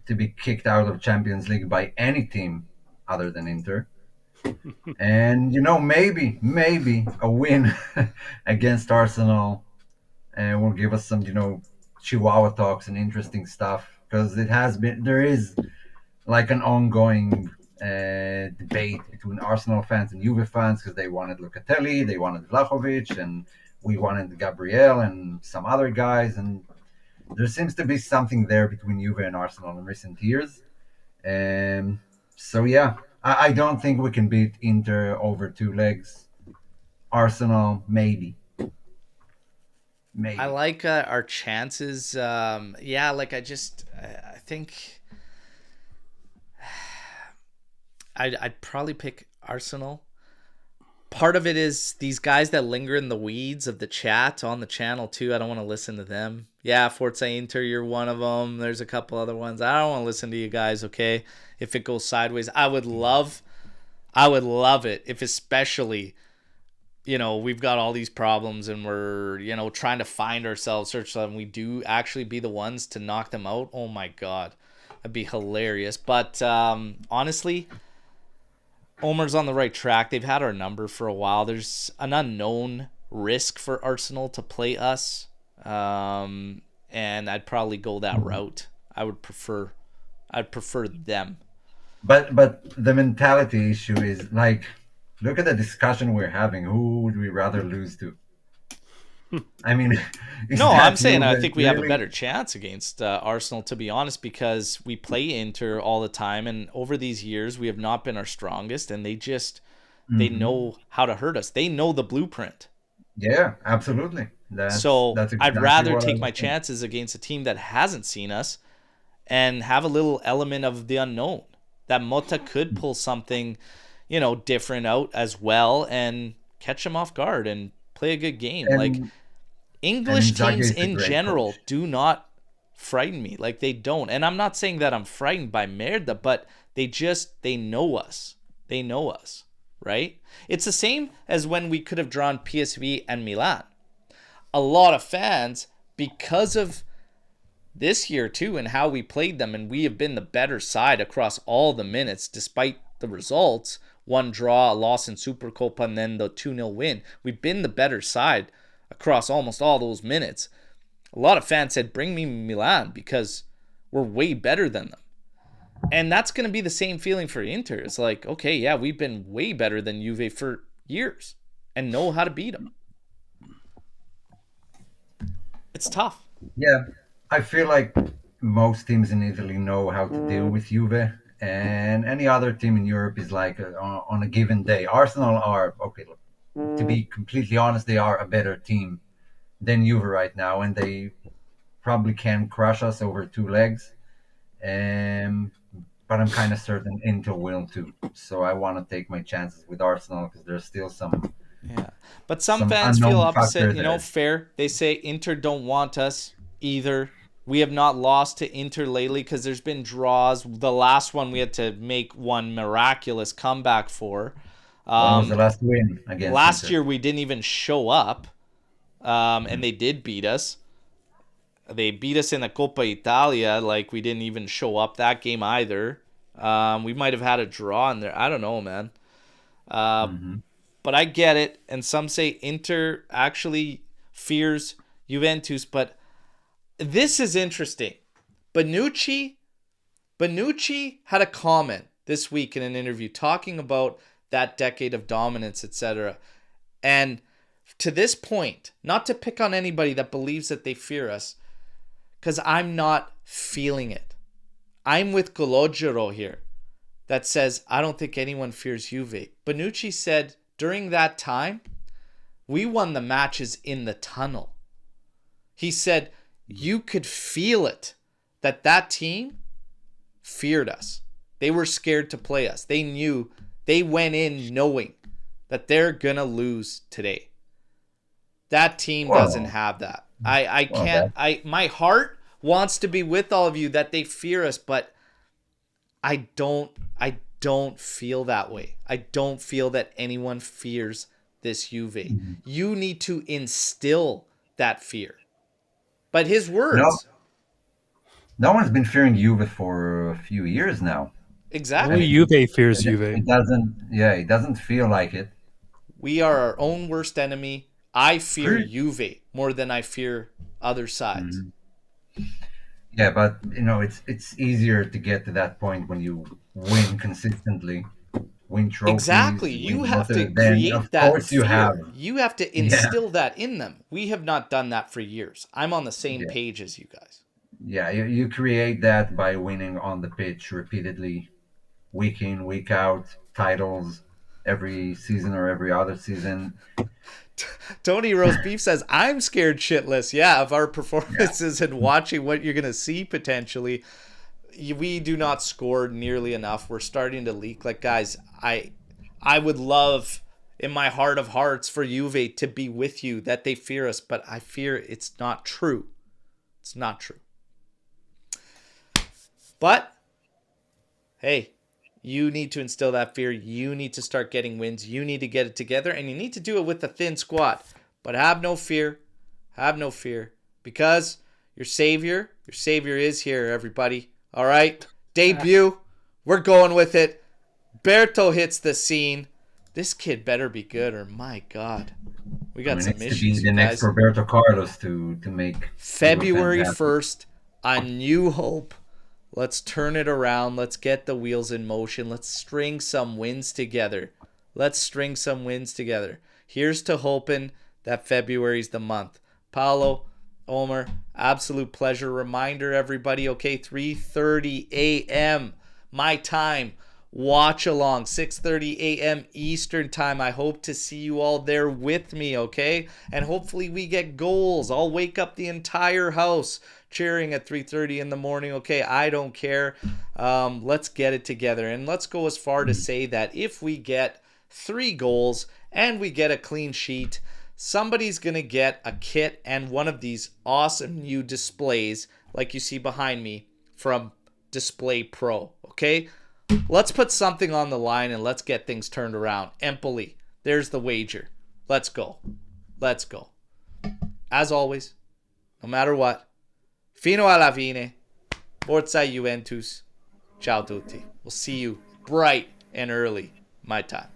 to be kicked out of Champions League by any team other than Inter. And maybe a win against Arsenal will give us some Chihuahua talks and interesting stuff, because there is like an ongoing debate between Arsenal fans and Juve fans, because they wanted Locatelli, they wanted Vlahovic, and we wanted Gabriel and some other guys, and there seems to be something there between Juve and Arsenal in recent years. So yeah, I don't think we can beat Inter over 2 legs. Arsenal, maybe. I like our chances. I think I'd probably pick Arsenal. Part of it is these guys that linger in the weeds of the chat on the channel too. I don't want to listen to them. Yeah, Forza Inter, you're one of them. There's a couple other ones. I don't want to listen to you guys, okay? If it goes sideways, I would love it if, especially, we've got all these problems and we're, trying to find ourselves, search them. We do actually be the ones to knock them out. Oh my God, that'd be hilarious. But honestly, Omer's on the right track. They've had our number for a while. There's an unknown risk for Arsenal to play us. And I'd probably go that route. I'd prefer them. But the mentality issue is, like, look at the discussion we're having. Who would we rather lose to? I mean, I'm saying I think we have a better chance against Arsenal, to be honest, because we play Inter all the time, and over these years we have not been our strongest, and they know how to hurt us. They know the blueprint. Yeah, absolutely. That's So that's I'd exactly rather what I take was my thinking. chances against a team that hasn't seen us and have a little element of the unknown. That Motta could pull something, different out as well and catch them off guard and play a good game. Like And English Inzaghi teams is a in great general coach. do not frighten me. Like they don't. And I'm not saying that I'm frightened by Merda, but they know us. They know us, right? It's the same as when we could have drawn PSV and Milan. A lot of fans, because of this year too and how we played them, and we have been the better side across all the minutes despite the results, one draw, a loss in Supercopa, and then the 2-0 win. We've been the better side across almost all those minutes. A lot of fans said bring me Milan because we're way better than them, and that's going to be the same feeling for Inter. It's like, okay, yeah, we've been way better than Juve for years and know how to beat them. It's tough. Yeah, I feel like most teams in Italy know how to deal with Juve, and any other team in Europe is like on a given day. Arsenal are okay. Look, to be completely honest, they are a better team than Juve right now, and they probably can crush us over two legs. Um, but I'm kind of certain Inter will too. So I want to take my chances with Arsenal because there's still Yeah. But some some fans feel unknown opposite, factor there. fair. They say Inter don't want us either. We have not lost to Inter lately because there's been draws. The last one we had to make one miraculous comeback for. When was Um, the last win against Last Inter? year we didn't even show up, and they did beat us. They beat us in the Coppa Italia. Like we didn't even show up that game either. We might have had a draw in there. I don't know, man. Uh, Hmm. but I get it. And some say Inter actually fears Juventus. But this is interesting. Bonucci, Bonucci had a comment this week in an interview talking about that decade of dominance, etc. And to this point, not to pick on anybody that believes that they fear us, because I'm not feeling it. I'm with Gologero here that says, I don't think anyone fears Juve. Bonucci said during that time, we won the matches in the tunnel. He said, you could feel it that team feared us. They were scared to play us. They knew, they went in knowing that they're going to lose today. That team doesn't Well, have that. I well, can't, my heart wants to be with all of you that they fear us, but I don't feel that way. I don't feel that anyone fears this Juve. You need to instill that fear. But his no, words, no one's been fearing Juve for a few years now, and Only exactly. Juve fears Juve. it doesn't. Yeah, it doesn't feel like it. We are our own worst enemy. I fear Pretty- Juve more than I fear other sides. Mhm. Yeah, but it's easier to get to that point when you win consistently, win trophies, Exactly. You win have to whatever. Then create of that course you have. fear. You have to Yeah, instill that in them. We have not done that for years. I'm on the same yeah, page as you guys. yeah. You create that by winning on the pitch repeatedly, week in, week out, titles every season or every other season. Tony Roast Beef says, I'm scared shitless, yeah, of our Yeah, performances and watching what you're going to see potentially. We do not score nearly enough. We're starting to leak. Like, guys, I would love, in my heart of hearts, for Juve to be with you, that they fear us, but I fear it's not true. It's not true. But, hey, you need to instill that fear. You need to start getting wins. You need to get it together, and you need to do it with a thin squad. But have no fear. Have no fear. Because your Savior is here, everybody. All right? Debut. We're going with it. Berto hits the scene. This kid better be good, or my God. We I got mean some it's to be issues, you the next guys. Roberto Carlos to make Juve fans February happy. 1st, a new hope. Let's turn it around. Let's get the wheels in motion. Let's string some wins together. Here's to hoping that February's the month. Paolo, Omer, absolute pleasure. Reminder, everybody, okay, 3:30 a.m. my time, watch along, 6:30 a.m. Eastern time. I hope to see you all there with me, okay? And hopefully we get goals. I'll wake up the entire house cheering at 3:30 in the morning, okay? I don't care. Let's get it together. And let's go as far to say that if we get 3 goals and we get a clean sheet, somebody's going to get a kit and one of these awesome new displays like you see behind me from Display Pro, okay? Let's put something on the line and let's get things turned around. Empoli, there's the wager. Let's go. Let's go. As always, no matter what, fino alla fine, Forza Juventus. Ciao tutti. We'll see you bright and early, my time.